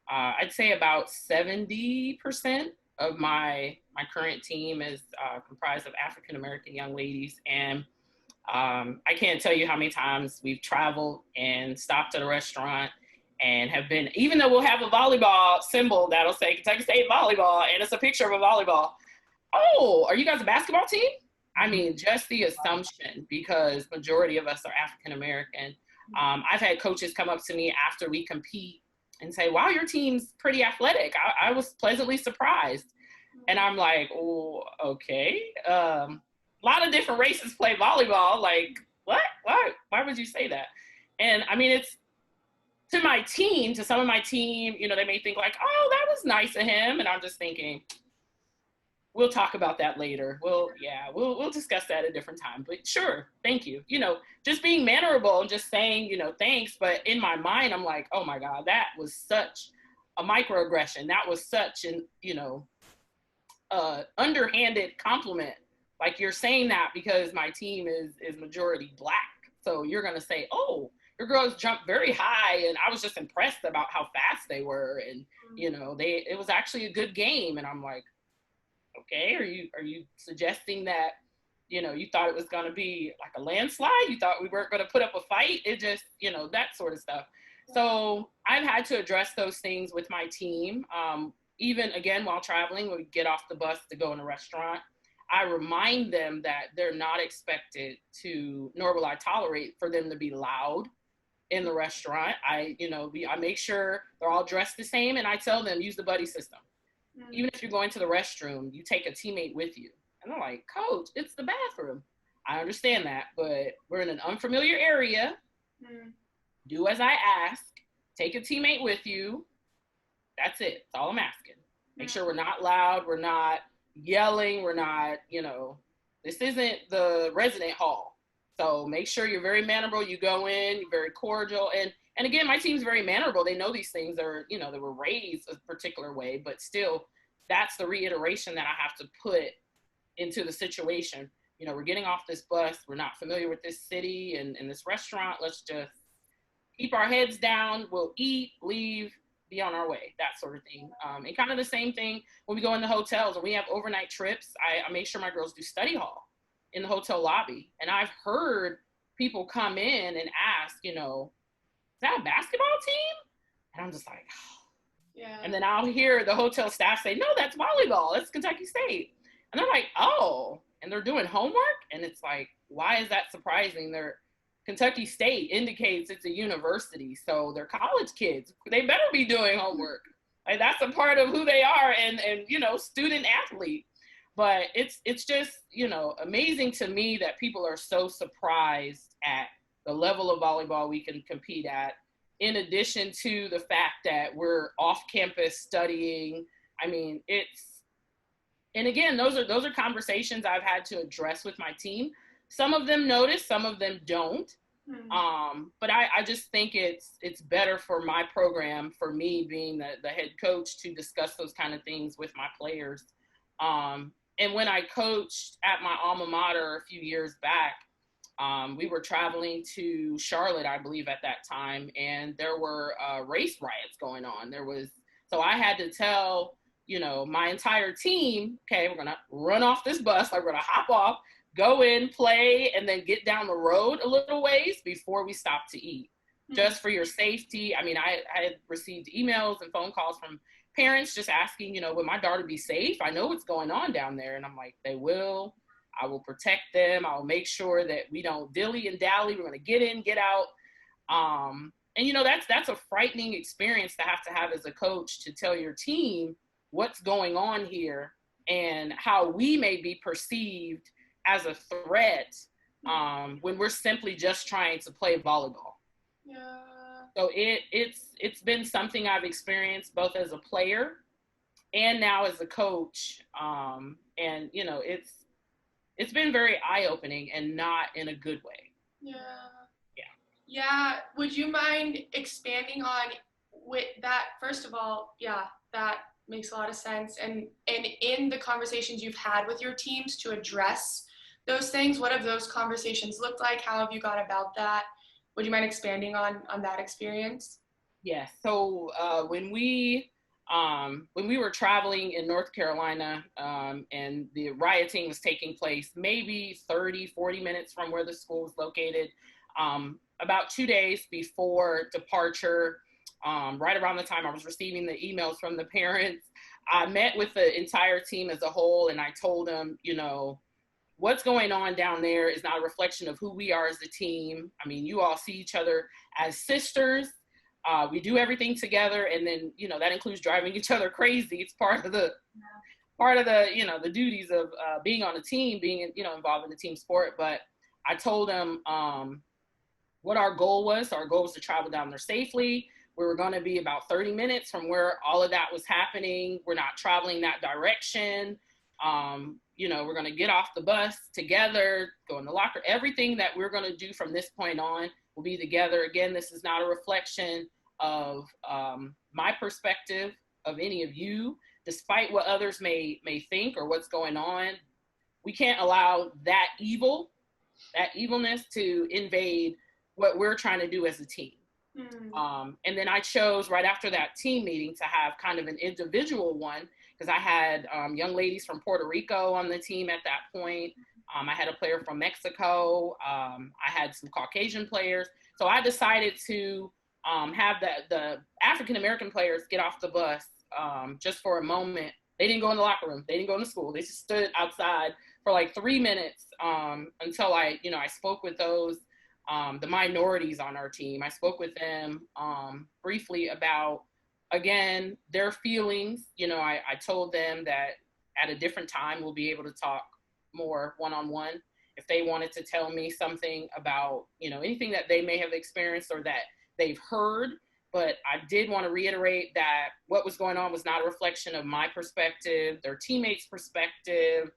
I'd say about 70% of my current team is comprised of African-American young ladies. And I can't tell you how many times we've traveled and stopped at a restaurant and have been, even though we'll have a volleyball symbol that'll say Kentucky State volleyball, and it's a picture of a volleyball. Oh, are you guys a basketball team? I mean, just the assumption, because majority of us are African-American. I've had coaches come up to me after we compete and say, wow, your team's pretty athletic. I was pleasantly surprised. And I'm like, oh, okay. A lot of different races play volleyball. Like, what? Why would you say that? And I mean, it's to my team, to some of my team, they may think like, oh, that was nice of him. And I'm just thinking, we'll talk about that later. We'll discuss that at a different time. But sure, thank you. Just being mannerable and just saying, thanks. But in my mind, I'm like, oh my God, that was such a microaggression. That was such an, underhanded compliment. Like, you're saying that because my team is majority Black. So you're gonna say, oh, your girls jumped very high, and I was just impressed about how fast they were, and it was actually a good game. And I'm like, okay, are you suggesting that, you thought it was going to be like a landslide? You thought we weren't going to put up a fight? It just, that sort of stuff. So I've had to address those things with my team. Even again, while traveling, when we get off the bus to go in a restaurant, I remind them that they're not expected to, nor will I tolerate for them to be loud in the restaurant. I make sure they're all dressed the same, and I tell them, use the buddy system. Even if you're going to the restroom, you take a teammate with you. And they're like, Coach, it's the bathroom. I understand that, but we're in an unfamiliar area. Do as I ask. Take a teammate with you. That's it. That's all I'm asking. Make sure we're not loud. We're not yelling. We're not, this isn't the resident hall. So make sure you're very mannerable. You go in, you're very cordial. And again, my team's very mannerable. They know these things are, they were raised a particular way, but still, that's the reiteration that I have to put into the situation. We're getting off this bus. We're not familiar with this city and this restaurant. Let's just keep our heads down. We'll eat, leave, be on our way, that sort of thing. And kind of the same thing when we go into hotels. When we have overnight trips, I make sure my girls do study hall in the hotel lobby. And I've heard people come in and ask, is that a basketball team? And I'm just like, oh. Yeah. And then I'll hear the hotel staff say, no, that's volleyball. That's Kentucky State. And they're like, oh, and they're doing homework? And it's like, why is that surprising? Kentucky State indicates it's a university, so they're college kids. They better be doing homework. Like, that's a part of who they are, and student athlete. But it's just, amazing to me that people are so surprised at the level of volleyball we can compete at, in addition to the fact that we're off campus studying. I mean, and again, those are conversations I've had to address with my team. Some of them notice, some of them don't. But I just think it's better for my program, for me being the head coach, to discuss those kind of things with my players. And when I coached at my alma mater a few years back, we were traveling to Charlotte, I believe, at that time, and there were race riots going on. So I had to tell, my entire team, okay, we're going to run off this bus, like we're going to hop off, go in, play, and then get down the road a little ways before we stop to eat, just for your safety. I mean, I had received emails and phone calls from parents just asking, will my daughter be safe? I know what's going on down there. And I'm like, they will. I will protect them. I'll make sure that we don't dilly and dally. We're going to get in, get out. And that's a frightening experience to have as a coach, to tell your team what's going on here and how we may be perceived as a threat when we're simply just trying to play volleyball. Yeah. So it's been something I've experienced both as a player and now as a coach. And it's been very eye-opening, and not in a good way. Yeah. Would you mind expanding on with that? First of all, that makes a lot of sense. And in the conversations you've had with your teams to address those things, what have those conversations looked like? How have you gone about that? Would you mind expanding on that experience? Yes. So when we were traveling in North Carolina, and the rioting was taking place maybe 30, 40 minutes from where the school was located, about 2 days before departure, right around the time I was receiving the emails from the parents, I met with the entire team as a whole, and I told them, what's going on down there is not a reflection of who we are as a team. I mean, you all see each other as sisters. We do everything together, and then, that includes driving each other crazy. It's part of the the duties of being on a team, being, involved in the team sport. But I told them what our goal was. Our goal was to travel down there safely. We were going to be about 30 minutes from where all of that was happening. We're not traveling that direction. We're going to get off the bus together, go in the locker. Everything that we're going to do from this point on will be together. Again, this is not a reflection of my perspective of any of you, despite what others may think or what's going on. We can't allow that evilness to invade what we're trying to do as a team. And then I chose right after that team meeting to have kind of an individual one, because I had young ladies from Puerto Rico on the team at that point. I had a player from Mexico. I had some Caucasian players. So I decided to have the African-American players get off the bus just for a moment. They didn't go in the locker room. They didn't go into school. They just stood outside for like 3 minutes until I spoke with those, the minorities on our team. I spoke with them briefly about, again, their feelings. I told them that at a different time we'll be able to talk more one-on-one if they wanted to tell me something about, anything that they may have experienced or that they've heard. But I did want to reiterate that what was going on was not a reflection of my perspective, their teammates' perspective,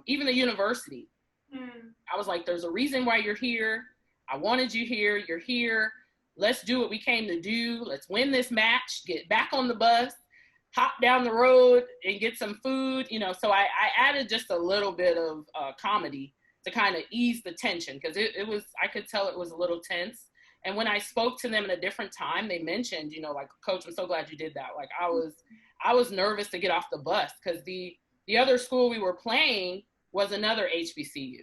even the university. I was like, there's a reason why you're here. I wanted you here. You're here. Let's do what we came to do. Let's win this match, get back on the bus, hop down the road and get some food. So I added just a little bit of comedy to kind of ease the tension, because I could tell it was a little tense. And when I spoke to them at a different time, they mentioned, like, Coach, I'm so glad you did that. Like, I was nervous to get off the bus, because the other school we were playing was another HBCU.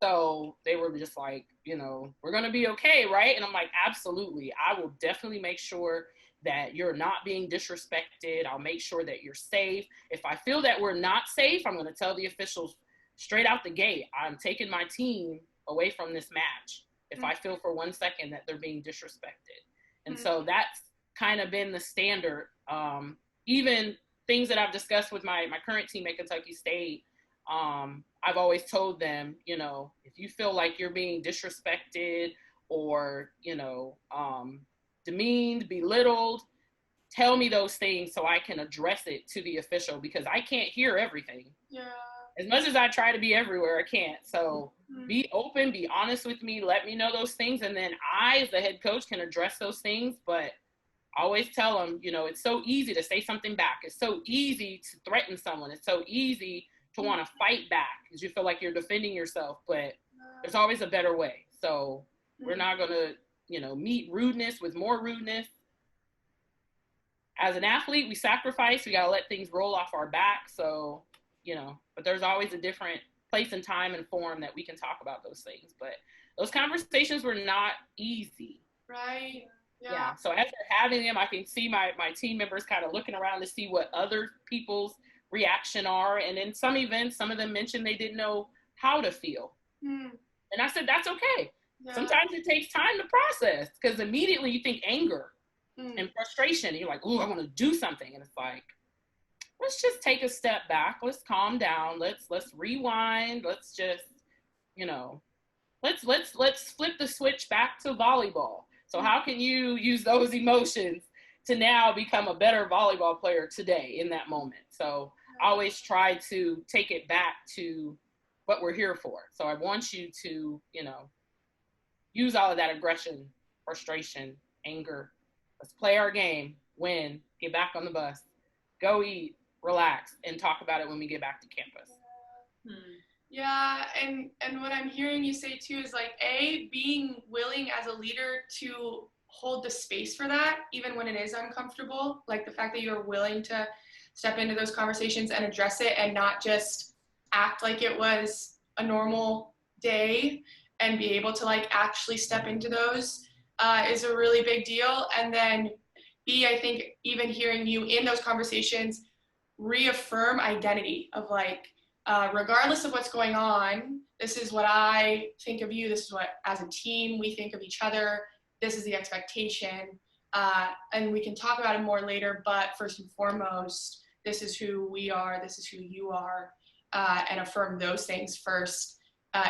So they were just like, we're going to be okay, right? And I'm like, absolutely. I will definitely make sure that you're not being disrespected. I'll make sure that you're safe. If I feel that we're not safe, I'm going to tell the officials straight out the gate, I'm taking my team away from this match if I feel for 1 second that they're being disrespected. And so that's kind of been the standard. Even things that I've discussed with my current team at Kentucky State, I've always told them, you know, if you feel like you're being disrespected or, you know, demeaned, belittled, tell me those things so I can address it to the official, because I can't hear everything. Yeah. As much as I try to be everywhere, I can't. So be open, be honest with me, let me know those things. And then I, as the head coach, can address those things. But I always tell them, you know, it's so easy to say something back. It's so easy to threaten someone. It's so easy to want to fight back because you feel like you're defending yourself. But there's always a better way. So we're not going to, you know, meet rudeness with more rudeness. As an athlete, we sacrifice. We got to let things roll off our back. So, you know, but there's always a different place and time and form that we can talk about those things. But those conversations were not easy. Right. Yeah. So as we're having them, I can see my team members kind of looking around to see what other people's reaction are. And in some events, some of them mentioned they didn't know how to feel. And I said, that's okay. Yeah. Sometimes it takes time to process because immediately you think anger and frustration. You're like, oh, I want to do something. And it's like, let's just take a step back. Let's calm down. Let's rewind. Let's just, you know, let's flip the switch back to volleyball. So how can you use those emotions to now become a better volleyball player today in that moment? So I always try to take it back to what we're here for. So I want you to, you know, use all of that aggression, frustration, anger. Let's play our game, win, get back on the bus, go eat, relax, and talk about it when we get back to campus. Yeah, and what I'm hearing you say too is like, being willing as a leader to hold the space for that, even when it is uncomfortable, like the fact that you're willing to step into those conversations and address it and not just act like it was a normal day and be able to like actually step into those is a really big deal. And then B, I think even hearing you in those conversations reaffirm identity of like, regardless of what's going on, this is what I think of you, this is what as a team we think of each other, this is the expectation, and we can talk about it more later, but first and foremost, this is who we are, this is who you are, and affirm those things first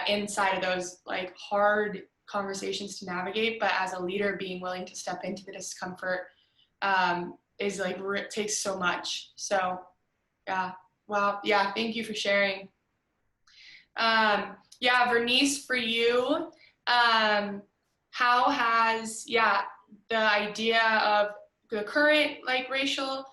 inside of those like hard conversations to navigate. But as a leader, being willing to step into the discomfort is like, it takes so much. So yeah, wow, yeah, thank you for sharing. Yeah, Verniece, for you, how has, the idea of the current like racial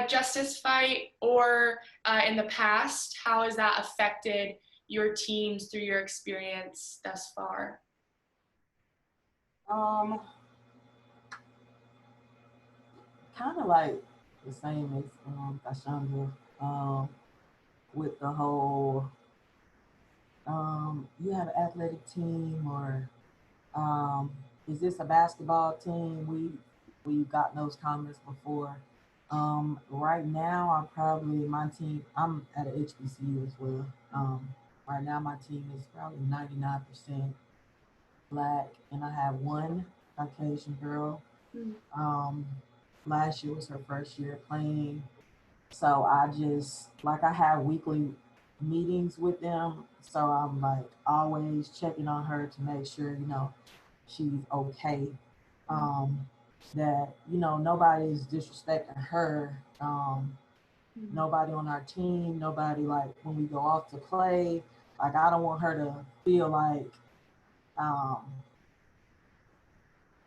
justice fight or in the past, how has that affected your teams through your experience thus far? Kind of like the same as DiShondra, with the whole you have an athletic team or is this a basketball team? We've gotten those comments before. Right now, I'm at an HBCU as well. Right now, my team is probably 99% Black, and I have one Caucasian girl. Last year was her first year playing. So I have weekly meetings with them. So I'm like always checking on her to make sure, you know, she's okay. That, you know, nobody's disrespecting her. Nobody on our team, nobody like when we go off to play. Like I don't want her to feel like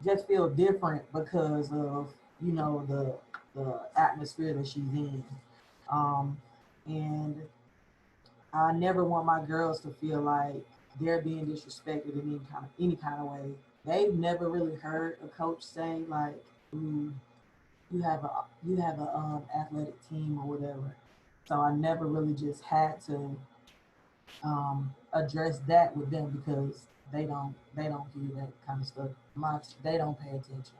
just feel different because of, you know, the atmosphere that she's in. And I never want my girls to feel like they're being disrespected in any kind of way. They've never really heard a coach say like, you have a athletic team or whatever. So I never really just had to address that with them because they don't hear that kind of stuff much. They don't pay attention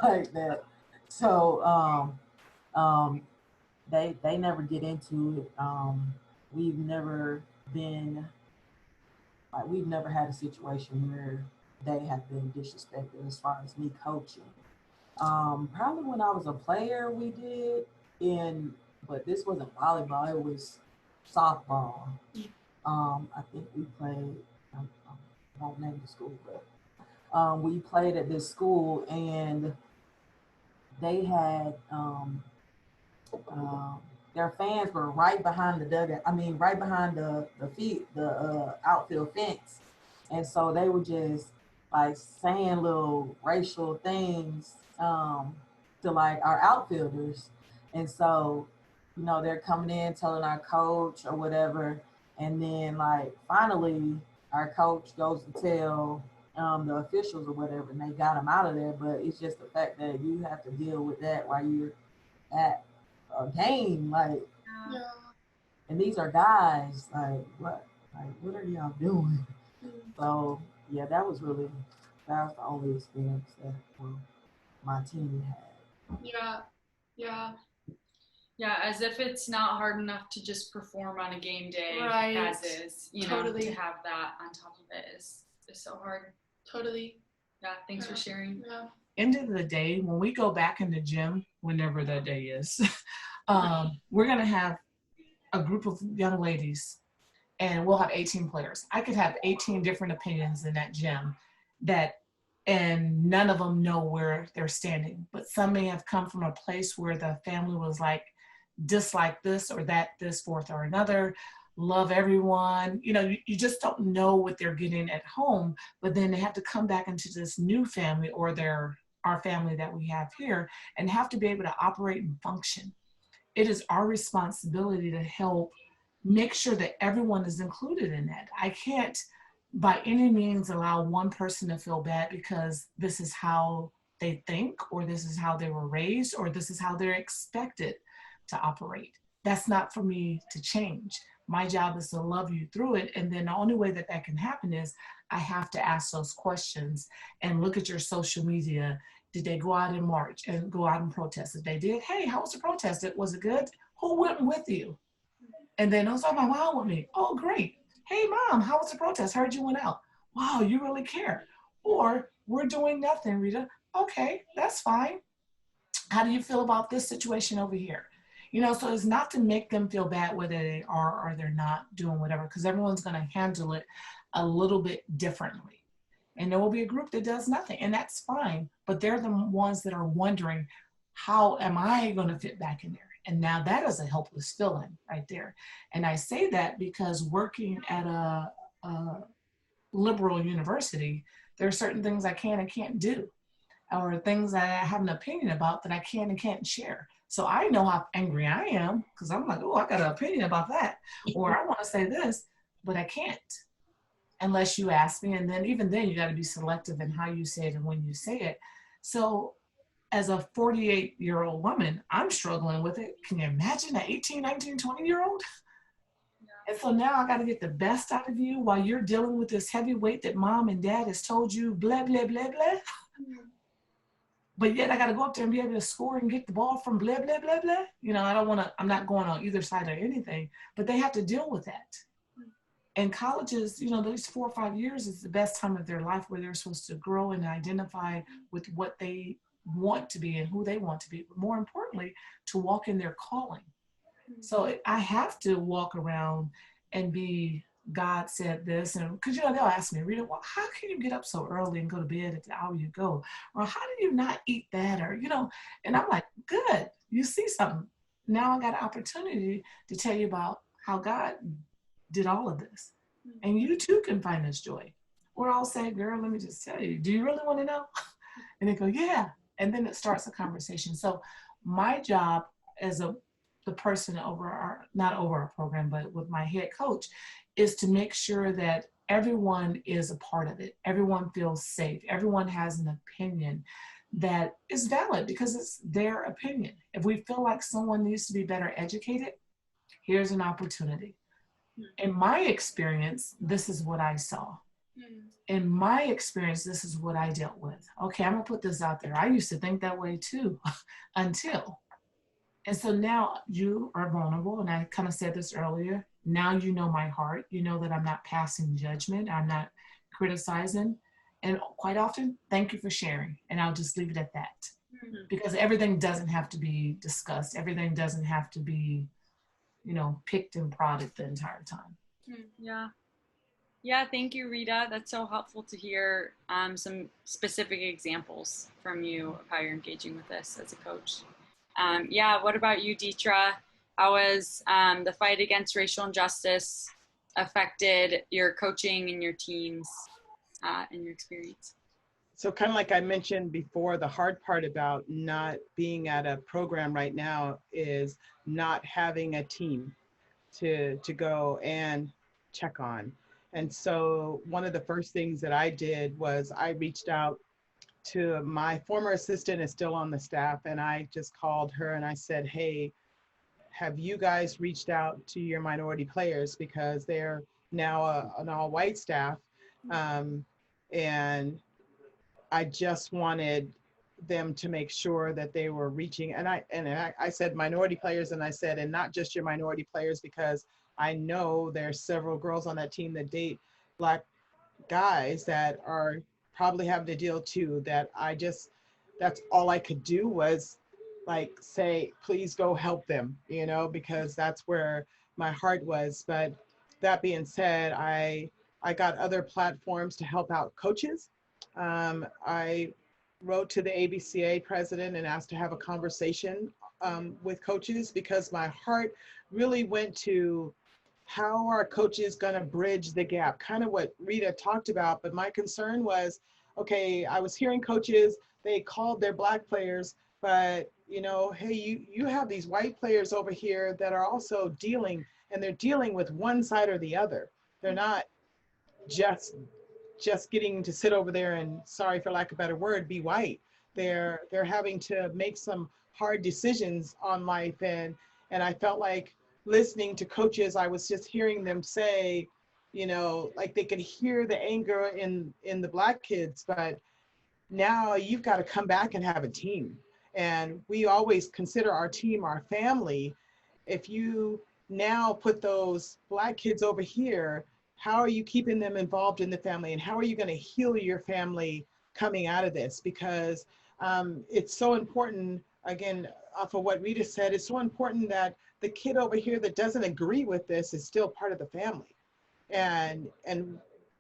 like that. So they never get into it. We've never been like we've never had a situation where they have been disrespected as far as me coaching. Probably when I was a player, we did but this wasn't volleyball. It was softball. I think we played. I won't name the school, but we played at this school, and they had their fans were right behind the dugout. I mean, right behind the outfield fence, and so they were just like saying little racial things to like our outfielders, and so they're coming in telling our coach or whatever, and then like finally our coach goes to tell the officials or whatever, and they got him out of there. But it's just the fact that you have to deal with that while you're at a game, like, Yeah. and these are guys, like what are y'all doing? So yeah, that was the only experience that my team had. Yeah. Yeah, as if it's not hard enough to just perform on a game day as is, Totally. to have that on top of it is so hard. Totally. Yeah, thanks for sharing. Yeah. End of the day, when we go back in the gym, whenever that day is, we're going to have a group of young ladies, and we'll have 18 players. I could have 18 different opinions in that gym and none of them know where they're standing. But some may have come from a place where the family was like, dislike this or that, this, fourth or another, love everyone. You just don't know what they're getting at home, but then they have to come back into this new family or our family that we have here and have to be able to operate and function. It is our responsibility to help make sure that everyone is included in that. I can't by any means allow one person to feel bad because this is how they think, or this is how they were raised, or this is how they're expected to operate. That's not for me to change. My job is to love you through it. And then the only way that can happen is I have to ask those questions and look at your social media. Did they go out and march and go out and protest? If they did, hey, how was the protest? Was it good? Who went with you? And then also my mom with me. Oh, great. Hey, Mom, how was the protest? Heard you went out. Wow, you really care. Or we're doing nothing, Rita. Okay, that's fine. How do you feel about this situation over here? So it's not to make them feel bad whether they are or they're not doing whatever, because everyone's going to handle it a little bit differently. And there will be a group that does nothing, and that's fine. But they're the ones that are wondering, how am I going to fit back in there? And now that is a helpless feeling right there. And I say that because working at a liberal university, there are certain things I can and can't do, or things that I have an opinion about that I can and can't share. So I know how angry I am because I'm like, oh, I got an opinion about that. Or I want to say this, but I can't unless you ask me. And then even then you got to be selective in how you say it and when you say it. So as a 48-year-old woman, I'm struggling with it. Can you imagine an 18, 19, 20-year-old? Yeah. And so now I got to get the best out of you while you're dealing with this heavy weight that mom and dad has told you, blah, blah, blah, blah. But yet I got to go up there and be able to score and get the ball from blah, blah, blah, blah. I'm not going on either side or anything, but they have to deal with that. And colleges, those 4 or 5 years is the best time of their life where they're supposed to grow and identify with what they want to be and who they want to be, but more importantly, to walk in their calling. So I have to walk around and be, God said this, and because they'll ask me, Rita, well, how can you get up so early and go to bed at the hour you go? Or how do you not eat that? Or, and I'm like, good, you see something. Now I got an opportunity to tell you about how God did all of this. And you too can find this joy. Or I'll say, girl, let me just tell you, do you really want to know? And they go, yeah. And then it starts a conversation. So my job as the person not over our program, but with my head coach, is to make sure that everyone is a part of it. Everyone feels safe. Everyone has an opinion that is valid because it's their opinion. If we feel like someone needs to be better educated, here's an opportunity. In my experience, this is what I saw. In my experience, this is what I dealt with. Okay, I'm gonna put this out there. I used to think that way too, until. And so now you are vulnerable, and I kind of said this earlier. Now you know my heart. You know that I'm not passing judgment. I'm not criticizing. And quite often, thank you for sharing. And I'll just leave it at that. Because everything doesn't have to be discussed. Everything doesn't have to be, picked and prodded the entire time. Yeah. Yeah, thank you, Rita. That's so helpful to hear some specific examples from you of how you're engaging with this as a coach. Yeah, what about you, Deitre? How has the fight against racial injustice affected your coaching and your teams in your experience? So kind of like I mentioned before, the hard part about not being at a program right now is not having a team to go and check on. And so one of the first things that I did was I reached out to my former assistant is still on the staff, and I just called her and I said, hey, have you guys reached out to your minority players, because they're now an all-white staff, and I just wanted them to make sure that they were reaching, and I said minority players, and I said, and not just your minority players, because I know there's several girls on that team that date Black guys that are probably having to deal too, that that's all I could do was like say, please go help them, because that's where my heart was. But that being said, I got other platforms to help out coaches. I wrote to the ABCA president and asked to have a conversation with coaches, because my heart really went to how are coaches going to bridge the gap, kind of what Rita talked about. But my concern was, okay, I was hearing coaches, they called their Black players, but hey, you have these white players over here that are also dealing, and they're dealing with one side or the other. They're not just getting to sit over there and, sorry for lack of a better word, be white. They're having to make some hard decisions on life. And I felt like listening to coaches, I was just hearing them say, like they could hear the anger in the Black kids, but now you've got to come back and have a team. And we always consider our team our family. If you now put those Black kids over here, how are you keeping them involved in the family? And how are you going to heal your family coming out of this? Because it's so important, again, off of what Rita said, it's so important that the kid over here that doesn't agree with this is still part of the family. And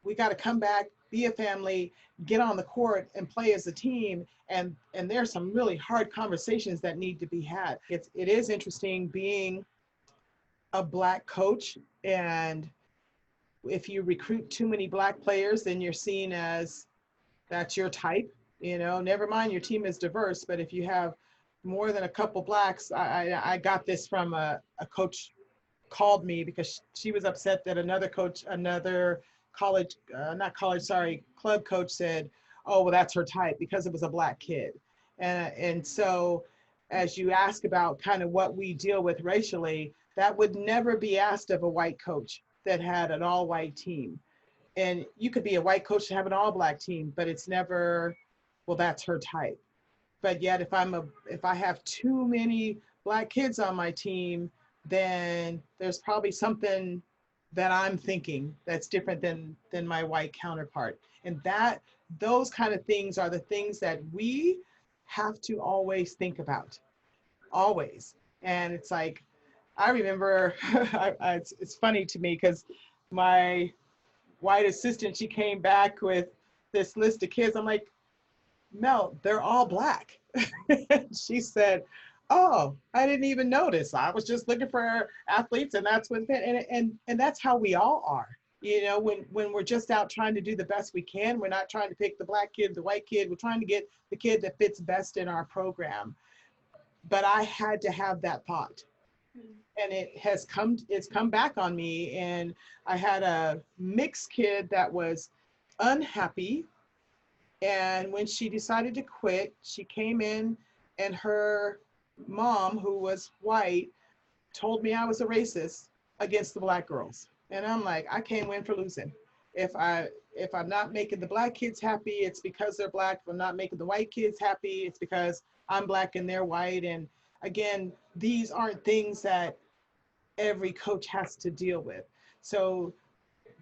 we got to come back, be a family, get on the court and play as a team. And there's some really hard conversations that need to be had. It is interesting being a Black coach, and if you recruit too many Black players, then you're seen as that's your type, never mind your team is diverse, but if you have more than a couple Blacks, I got this from a coach called me because she was upset that another club coach said, oh, well, that's her type, because it was a Black kid. And so as you ask about kind of what we deal with racially, that would never be asked of a white coach that had an all-white team. And you could be a white coach to have an all-Black team, but it's never, well, that's her type. But yet if I have too many Black kids on my team, then there's probably something that I'm thinking that's different than my white counterpart. And those kind of things are the things that we have to always think about, always. And it's like, I remember, it's funny to me because my white assistant, she came back with this list of kids. I'm like, Mel, they're all Black. She said, oh, I didn't even notice. I was just looking for athletes, and that's what, and that's how we all are. When we're just out trying to do the best we can, we're not trying to pick the Black kid, the white kid, we're trying to get the kid that fits best in our program. But I had to have that thought. And it's come back on me. And I had a mixed kid that was unhappy. And when she decided to quit, she came in, and her mom, who was white, told me I was a racist against the Black girls. And I'm like, I can't win for losing. If if I'm not making the Black kids happy, it's because they're Black. If I'm not making the white kids happy, it's because I'm Black and they're white. And again, these aren't things that every coach has to deal with. So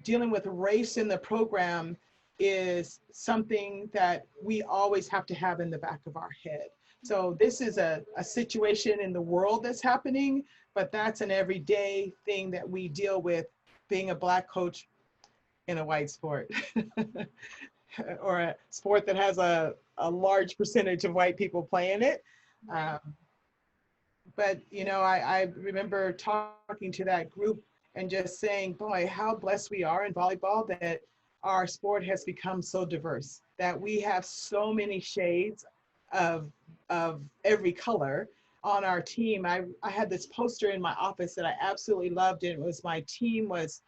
dealing with race in the program is something that we always have to have in the back of our head. So this is a situation in the world that's happening, but that's an everyday thing that we deal with being a Black coach in a white sport or a sport that has a large percentage of white people playing it. But, you know, I remember talking to that group and just saying, boy, how blessed we are in volleyball that our sport has become so diverse, that we have so many shades of every color on our team. I had this poster in my office that I absolutely loved, and it was my team was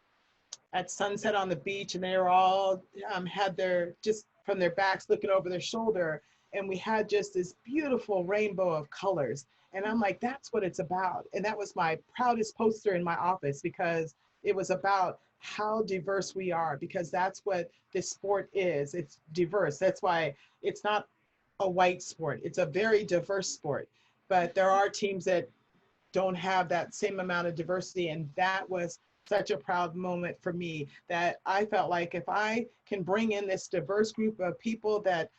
at sunset on the beach, and they were all had their, just from their backs looking over their shoulder, and we had just this beautiful rainbow of colors. And I'm like, that's what it's about. And that was my proudest poster in my office, because it was about how diverse we are, because that's what this sport is. It's diverse. That's why it's not a white sport. It's a very diverse sport, but there are teams that don't have that same amount of diversity. And that was such a proud moment for me, that I felt like if I can bring in this diverse group of people, that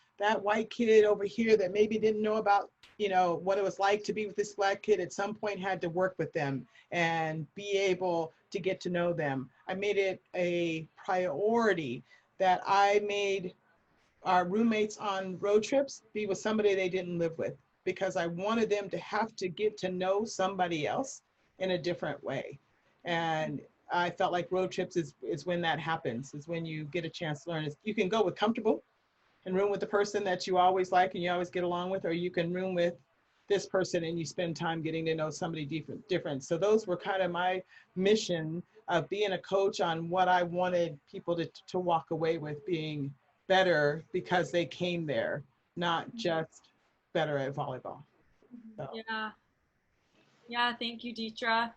white kid over here that maybe didn't know about, you know, what it was like to be with this Black kid, at some point had to work with them and be able to get to know them. I made it a priority that I made our roommates on road trips be with somebody they didn't live with, because I wanted them to have to get to know somebody else in a different way. And I felt like road trips is when that happens, is when you get a chance to learn. You can go with comfortable and room with the person that you always like and you always get along with, or you can room with this person and you spend time getting to know somebody different. So those were kind of my mission of being a coach, on what I wanted people to walk away with being better because they came there, not just better at volleyball. So. Yeah, thank you, Deitre.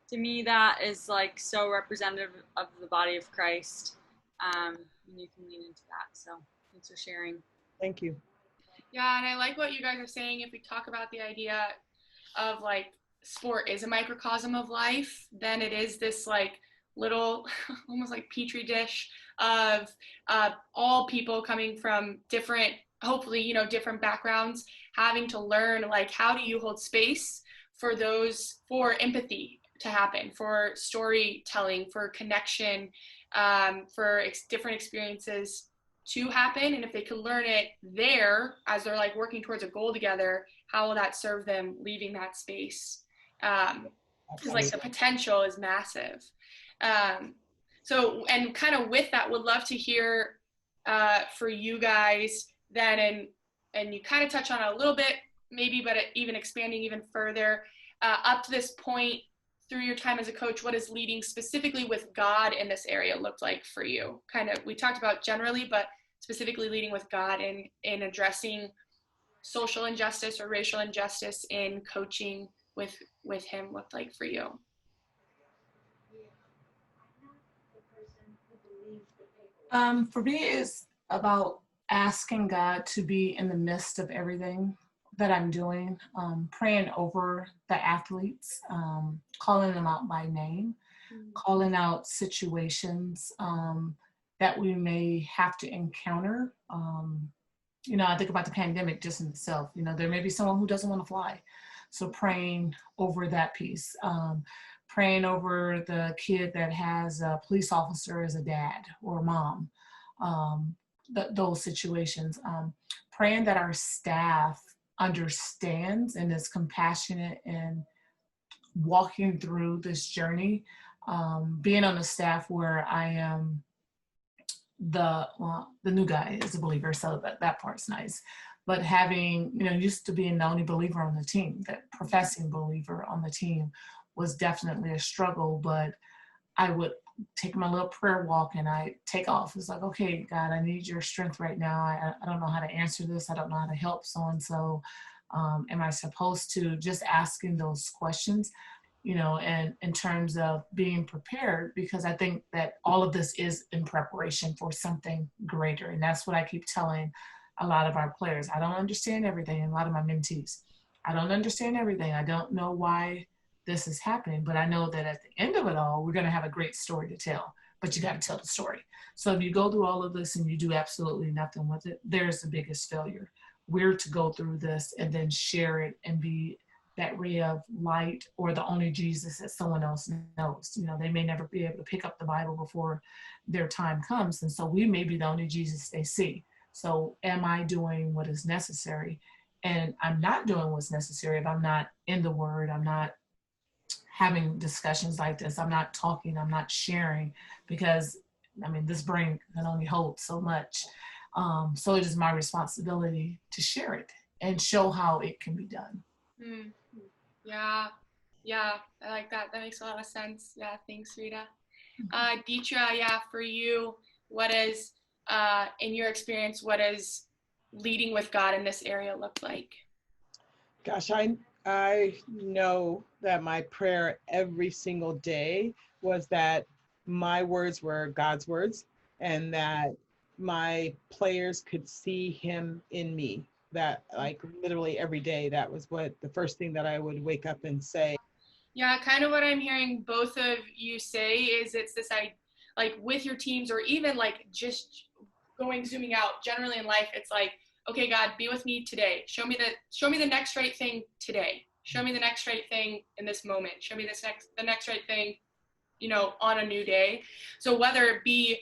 To me, that is like so representative of the body of Christ. And you can lean into that. So thanks for sharing. Thank you. Yeah, and I like what you guys are saying. If we talk about the idea of like sport is a microcosm of life, then it is this like little, almost like petri dish of all people coming from different, hopefully, you know, different backgrounds, having to learn like, how do you hold space for those, for empathy to happen, for storytelling, for connection, for different experiences to happen. And if they can learn it there as they're like working towards a goal together, how will that serve them leaving that space? Because like the potential is massive. So, and kind of with that, would love to hear for you guys then, and you kind of touch on it a little bit maybe, but even expanding even further, up to this point through your time as a coach, what has leading specifically with God in this area looked like for you? Kind of, we talked about generally, but specifically leading with God in addressing social injustice or racial injustice in coaching with him looked like for you. For me, it's about asking God to be in the midst of everything that I'm doing, praying over the athletes, calling them out by name, calling out situations that we may have to encounter. You know, I think about the pandemic just in itself. You know, there may be someone who doesn't want to fly. So praying over that piece, praying over the kid that has a police officer as a dad or a mom, those situations, praying that our staff understands and is compassionate in walking through this journey. Being on a staff where I am the new guy is a believer, so that part's nice. But having, you know, used to being the only believer on the team, that professing believer on the team was definitely a struggle, but I would take my little prayer walk and I take off. It's like, okay, God, I need your strength right now. I don't know how to answer this. I don't know how to help so-and-so. Am I supposed to, just asking those questions? and in terms of being prepared, because I think that all of this is in preparation for something greater. And that's what I keep telling a lot of our players. I don't understand everything, and a lot of my mentees. I don't understand everything. I don't know why this is happening, but I know that at the end of it all, we're going to have a great story to tell, but you got to tell the story. So if you go through all of this and you do absolutely nothing with it, there's the biggest failure. We're to go through this and then share it and be that ray of light, or the only Jesus that someone else knows. They may never be able to pick up the Bible before their time comes. And so we may be the only Jesus they see. So am I doing what is necessary? And I'm not doing what's necessary if I'm not in the Word, I'm not having discussions like this, I'm not talking, I'm not sharing, because this brain can only hold so much. So it is my responsibility to share it and show how it can be done. Yeah, I like that. That makes a lot of sense. Yeah, thanks, Rita. Deitre, for you, what is, in your experience, what does leading with God in this area look like? Gosh, I know that my prayer every single day was that my words were God's words, and that my players could see him in me. That, like, literally every day, that was what the first thing that I would wake up and say. Yeah, kind of what I'm hearing both of you say is it's this, like with your teams, or even like just zooming out generally in life, it's like, okay, God, be with me today. Show me the next right thing today. Show me the next right thing in this moment. Show me the next right thing, on a new day. So whether it be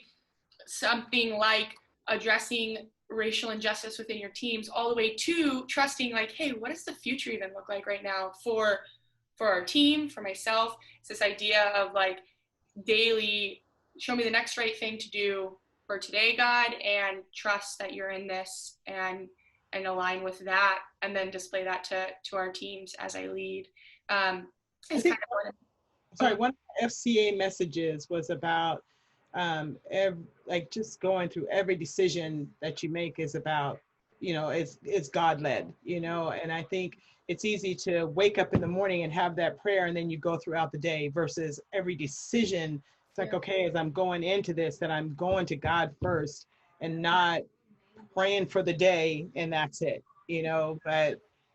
something like addressing racial injustice within your teams, all the way to trusting, like, hey, what does the future even look like right now for our team, for myself? It's this idea of like daily, show me the next right thing to do for today, God, and trust that you're in this, and align with that, and then display that to our teams as I lead. One of the FCA messages was about just going through every decision that you make is about, it's God led, and I think it's easy to wake up in the morning and have that prayer, and then you go throughout the day, versus every decision. It's like, okay, as I'm going into this, that I'm going to God first and not praying for the day and that's it,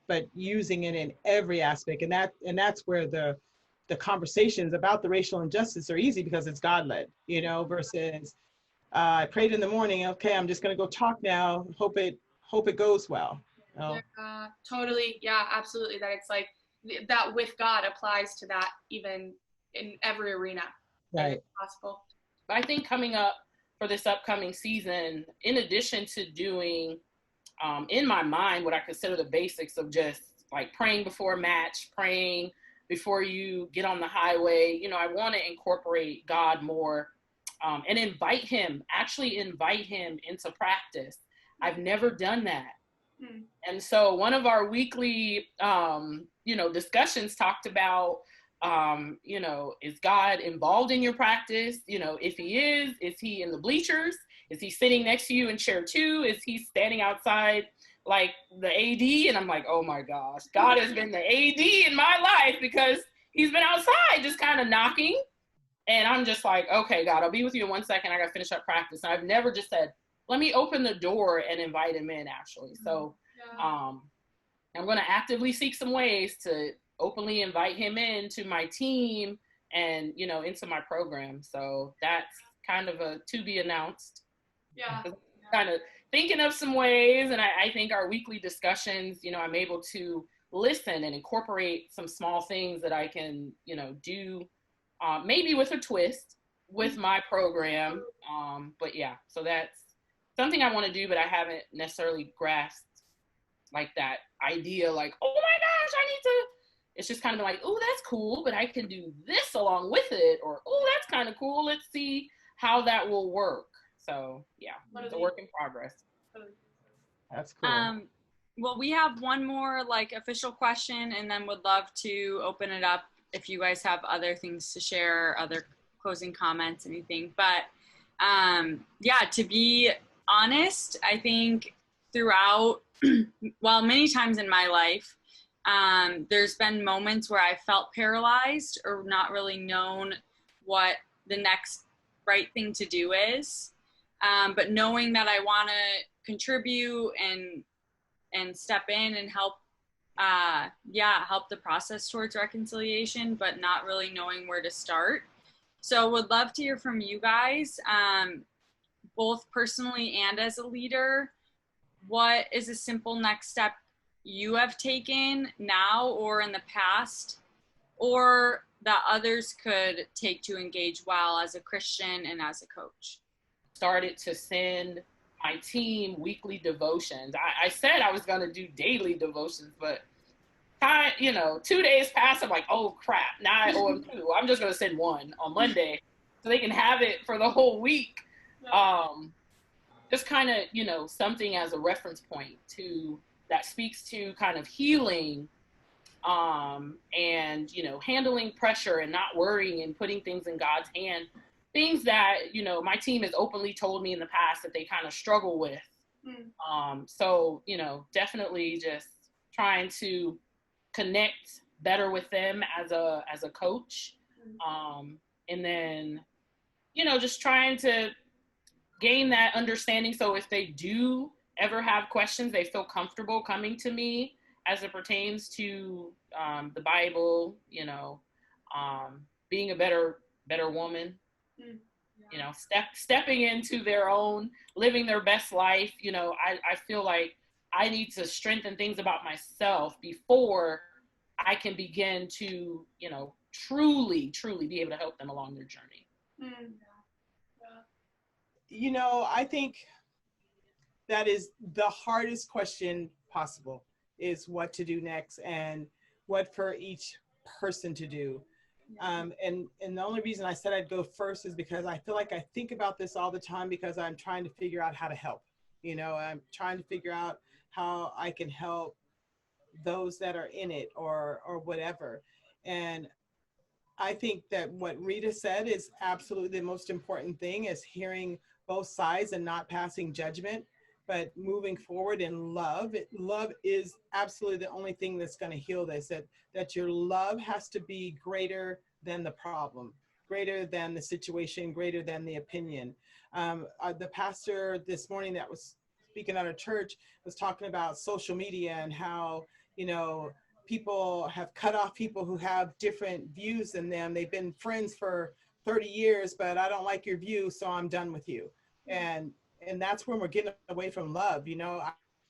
but using it in every aspect. And that's where the conversations about the racial injustice are easy, because it's God led, versus I prayed in the morning, okay, I'm just going to go talk now. Hope it goes well. Totally. Yeah, absolutely. That it's like that with God applies to that even in every arena. Right. Possible. I think coming up for this upcoming season, in addition to doing, in my mind, what I consider the basics of just like praying before a match, praying before you get on the highway, I want to incorporate God more, and invite him into practice. I've never done that. And so one of our weekly, discussions talked about, is God involved in your practice? If he is he in the bleachers? Is he sitting next to you in chair 2? Is he standing outside like the AD? And I'm like, oh my gosh, God has been the AD in my life, because he's been outside just kind of knocking. And I'm just like, okay, God, I'll be with you in 1 second. I got to finish up practice. And I've never just said, let me open the door and invite him in, actually. So I'm going to actively seek some ways to openly invite him into my team and, into my program. So that's kind of a to be announced. Yeah. Kind of thinking of some ways. And I think our weekly discussions, I'm able to listen and incorporate some small things that I can, do, maybe with a twist with my program. But yeah, so that's something I want to do, but I haven't necessarily grasped like that idea, like, oh my gosh, I need to. It's just kind of like, oh, that's cool, but I can do this along with it, or oh, that's kind of cool. Let's see how that will work. So yeah, it's a work in progress. That's cool. Well, we have one more official question, and then would love to open it up if you guys have other things to share, other closing comments, anything. But to be honest, I think throughout, many times in my life, There's been moments where I felt paralyzed or not really known what the next right thing to do is. But knowing that I want to contribute and step in and help, help the process towards reconciliation, but not really knowing where to start. So would love to hear from you guys, both personally and as a leader. What is a simple next step you have taken now or in the past, or that others could take to engage well as a Christian and as a coach? Started to send my team weekly devotions. I said I was going to do daily devotions, but 2 days passed. I'm like, oh crap, now I owe them 2. I'm just going to send one on Monday so they can have it for the whole week. Just kind of, something as a reference point that speaks to kind of healing, and, handling pressure and not worrying and putting things in God's hand. Things that, my team has openly told me in the past that they kind of struggle with. So, definitely just trying to connect better with them as a coach. And then, just trying to gain that understanding. So if they do ever have questions, they feel comfortable coming to me as it pertains to the Bible, being a better woman. Stepping into their own, living their best life. I feel like I need to strengthen things about myself before I can begin to, truly be able to help them along their journey. I think that is the hardest question possible, is what to do next and what for each person to do. And the only reason I said I'd go first is because I feel like I think about this all the time, because I'm trying to figure out how to help. I'm trying to figure out how I can help those that are in it or whatever. And I think that what Rita said is absolutely the most important thing, is hearing both sides and not passing judgment, but moving forward in love. Love is absolutely the only thing that's going to heal this, that your love has to be greater than the problem, greater than the situation, greater than the opinion. The pastor this morning that was speaking at our church was talking about social media and how, people have cut off people who have different views than them. They've been friends for 30 years, but I don't like your view, so I'm done with you. And that's when we're getting away from love.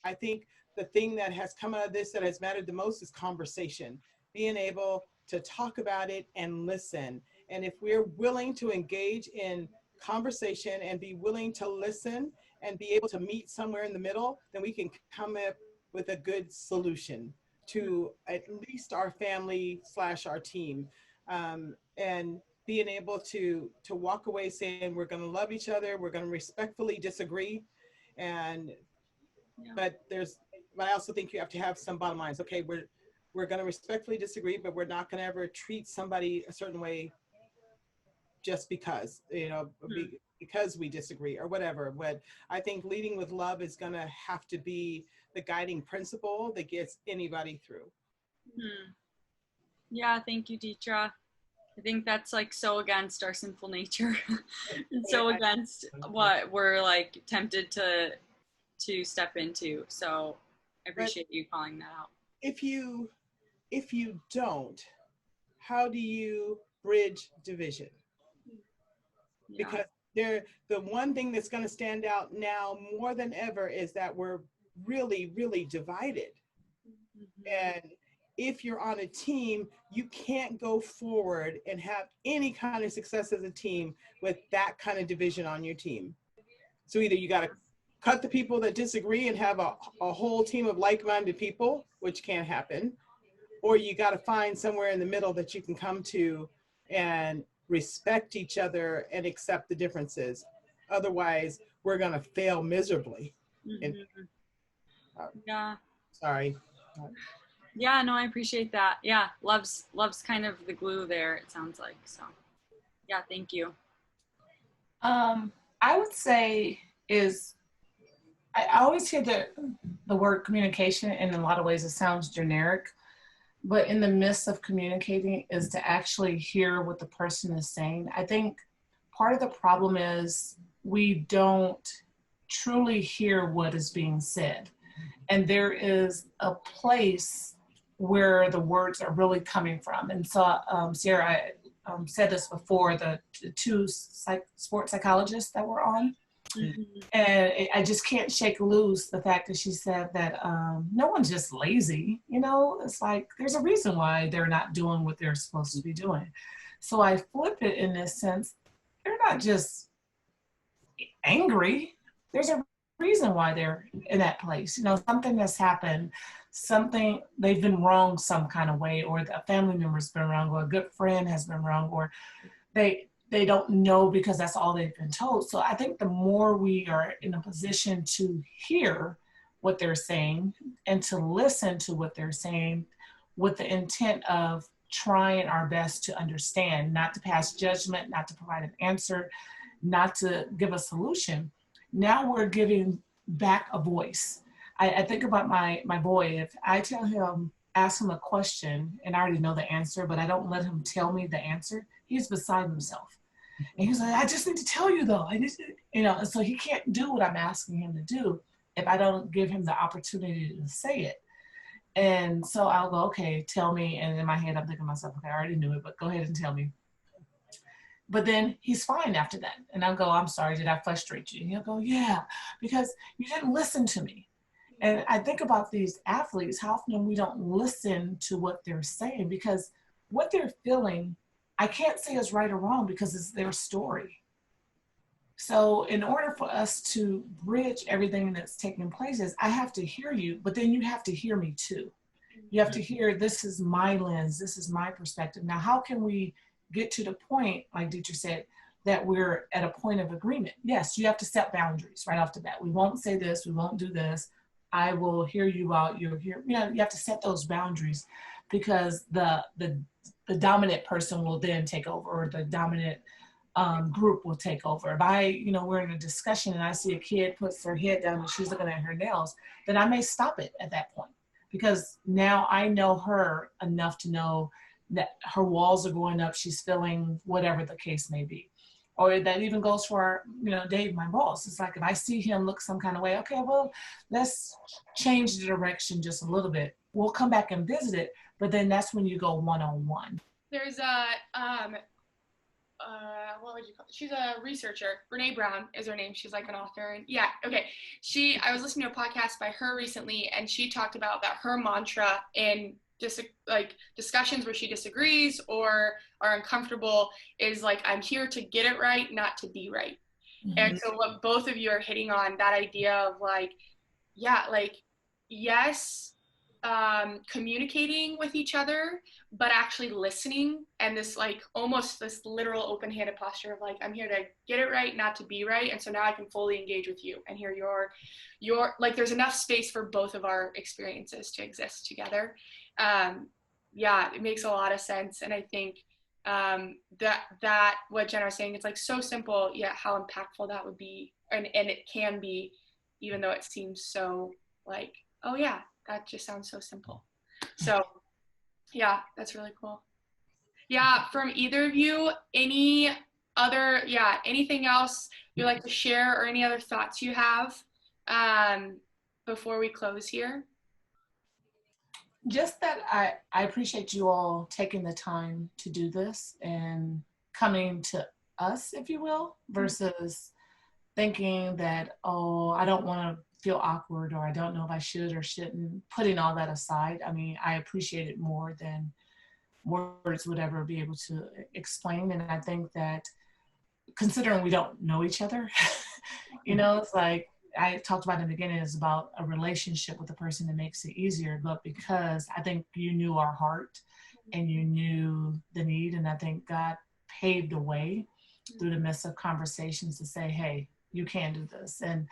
I think the thing that has come out of this that has mattered the most is conversation, being able to talk about it and listen. And if we're willing to engage in conversation and be willing to listen and be able to meet somewhere in the middle, then we can come up with a good solution to at least our family / our team. And being able to walk away saying we're going to love each other, we're going to respectfully disagree, but I also think you have to have some bottom lines. Okay, we're going to respectfully disagree, but we're not going to ever treat somebody a certain way just because, because we disagree or whatever. But I think leading with love is going to have to be the guiding principle that gets anybody through. Yeah, thank you, Deitre. I think that's so against our sinful nature and so against what we're tempted to step into. So I appreciate you calling that out. If you don't, how do you bridge division? Yeah. Because the one thing that's going to stand out now more than ever is that we're really, really divided. And if you're on a team, you can't go forward and have any kind of success as a team with that kind of division on your team. So either you got to cut the people that disagree and have a whole team of like-minded people, which can't happen, or you got to find somewhere in the middle that you can come to and respect each other and accept the differences. Otherwise, we're going to fail miserably. Yeah. Sorry. Yeah, no, I appreciate that. Yeah, love's kind of the glue there, it sounds like. So, yeah, thank you. I would say I always hear the word communication, and in a lot of ways it sounds generic, But in the midst of communicating is to actually hear what the person is saying. I think part of the problem is we don't truly hear what is being said. And there is a place where the words are really coming from. And so, Sierra, I said this before, the two sports psychologists that were on. Mm-hmm. And I just can't shake loose the fact that she said that no one's just lazy. You know, it's like there's a reason why they're not doing what they're supposed to be doing. So I flip it in this sense. They're not just angry. There's a reason why they're in that place. You know, something has happened, something they've been wrong some kind of way, or a family member's been wrong, or a good friend has been wrong, or they don't know because that's all they've been told. So I think the more we are in a position to hear what they're saying and to listen to what they're saying with the intent of trying our best to understand, not to pass judgment, not to provide an answer, not to give a solution. Now we're giving back a voice. I think about my boy. If I tell him, ask him a question and I already know the answer, but I don't let him tell me the answer, he's beside himself. And he's like, I just need to tell you though. I need to, you know, and so he can't do what I'm asking him to do if I don't give him the opportunity to say it. And so I'll go, okay, tell me. And in my head, I'm thinking to myself, okay, I already knew it, but go ahead and tell me. But then he's fine after that. And I'll go, I'm sorry, did I frustrate you? And he'll go, yeah, because you didn't listen to me. And I think about these athletes, how often we don't listen to what they're saying, because what they're feeling, I can't say is right or wrong because it's their story. So in order for us to bridge everything that's taking place is I have to hear you, but then you have to hear me too. You have to hear, this is my lens, this is my perspective. Now, how can we get to the point, like Deitre said, that we're at a point of agreement? Yes, you have to set boundaries right off the bat. We won't say this, we won't do this. I will hear you out, you'll hear, you know, you have to set those boundaries because the dominant person will then take over, or the dominant group will take over. If I, you know, we're in a discussion and I see a kid puts her head down and she's looking at her nails, then I may stop it at that point because now I know her enough to know that her walls are going up, she's feeling whatever the case may be. Or that even goes for, you know, Dave, my boss. It's like if I see him look some kind of way, okay, well, let's change the direction just a little bit. We'll come back and visit it, but then that's when you go one-on-one. There's a, what would you call it? She's a researcher. Brene Brown is her name. She's like an author. And yeah, okay. I was listening to a podcast by her recently, and she talked about that her mantra in just like discussions where she disagrees or are uncomfortable is like, I'm here to get it right, not to be right. Mm-hmm. And so what both of you are hitting on, that idea of like, yeah, like, yes, communicating with each other, but actually listening, and this like almost this literal open-handed posture of like, I'm here to get it right, not to be right. And so now I can fully engage with you and hear your like, there's enough space for both of our experiences to exist together. Yeah, it makes a lot of sense. And I think that what Jenna was saying, it's like so simple, yet how impactful that would be. And it can be, even though it seems so like, oh yeah, that just sounds so simple. So yeah, that's really cool. Yeah, from either of you, anything else you'd like to share, or any other thoughts you have before we close here? Just that I appreciate you all taking the time to do this and coming to us, if you will, versus thinking that, oh, I don't want to feel awkward, or I don't know if I should or shouldn't, putting all that aside. I mean, I appreciate it more than words would ever be able to explain. And I think that considering we don't know each other, you know, it's like, I talked about in the beginning, is about a relationship with the person that makes it easier. But because I think you knew our heart and you knew the need, and I think God paved the way through the midst of conversations to say, hey, you can do this. And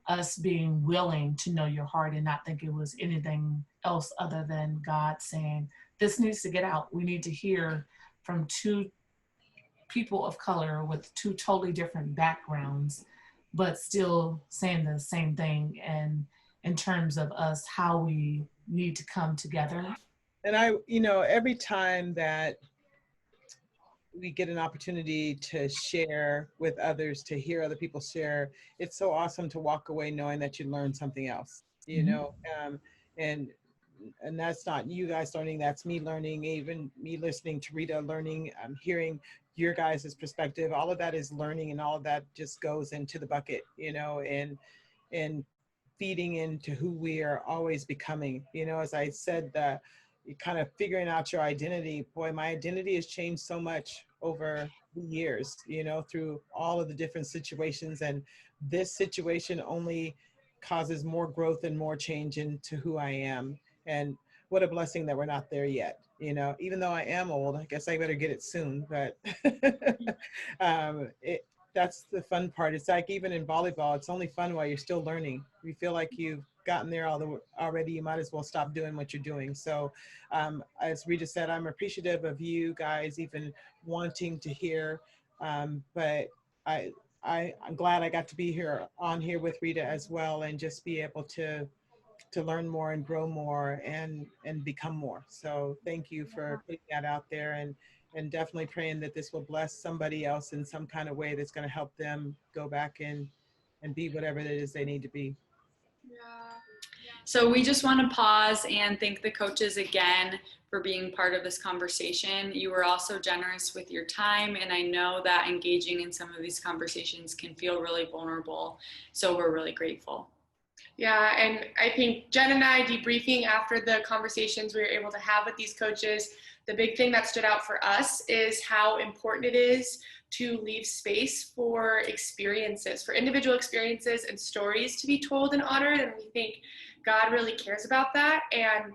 us being willing to know your heart and not think it was anything else other than God saying, this needs to get out. We need to hear from two people of color with two totally different backgrounds, but still saying the same thing, and in terms of us, how we need to come together And every time that we get an opportunity to share with others, to hear other people share, it's so awesome to walk away knowing that you learned something else, and that's not you guys learning, that's me learning, even me listening to Rita learning, hearing your guys' perspective, all of that is learning, and all of that just goes into the bucket, and feeding into who we are always becoming. As I said, kind of figuring out your identity. Boy, my identity has changed so much over the years, through all of the different situations. And this situation only causes more growth and more change into who I am. And what a blessing that we're not there yet. Even though I am old, I guess I better get it soon. But that's the fun part. It's like, even in volleyball, it's only fun while you're still learning. You feel like you've gotten there already, you might as well stop doing what you're doing. So as Rita said, I'm appreciative of you guys even wanting to hear, but I'm glad I got to be on here with Rita as well, and just be able to learn more and grow more and become more. So thank you for putting that out there, and definitely praying that this will bless somebody else in some kind of way that's going to help them go back and be whatever it is they need to be. So we just want to pause and thank the coaches again for being part of this conversation. You were also generous with your time, and I know that engaging in some of these conversations can feel really vulnerable. So we're really grateful. Yeah, and I think Jen and I, debriefing after the conversations we were able to have with these coaches, the big thing that stood out for us is how important it is to leave space for experiences, for individual experiences and stories to be told and honored. And we think God really cares about that. And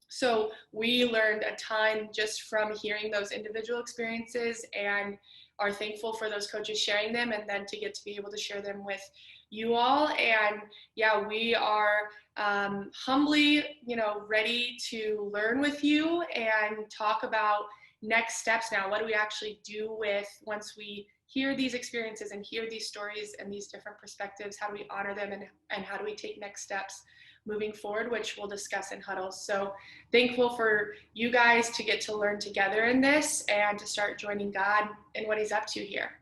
so we learned a ton just from hearing those individual experiences, and are thankful for those coaches sharing them, and then to get to be able to share them with you all. And yeah, we are humbly, ready to learn with you and talk about next steps now. What do we actually do with, once we hear these experiences and hear these stories and these different perspectives, how do we honor them, and how do we take next steps moving forward, which we'll discuss in Huddle. So thankful for you guys to get to learn together in this and to start joining God in what he's up to here.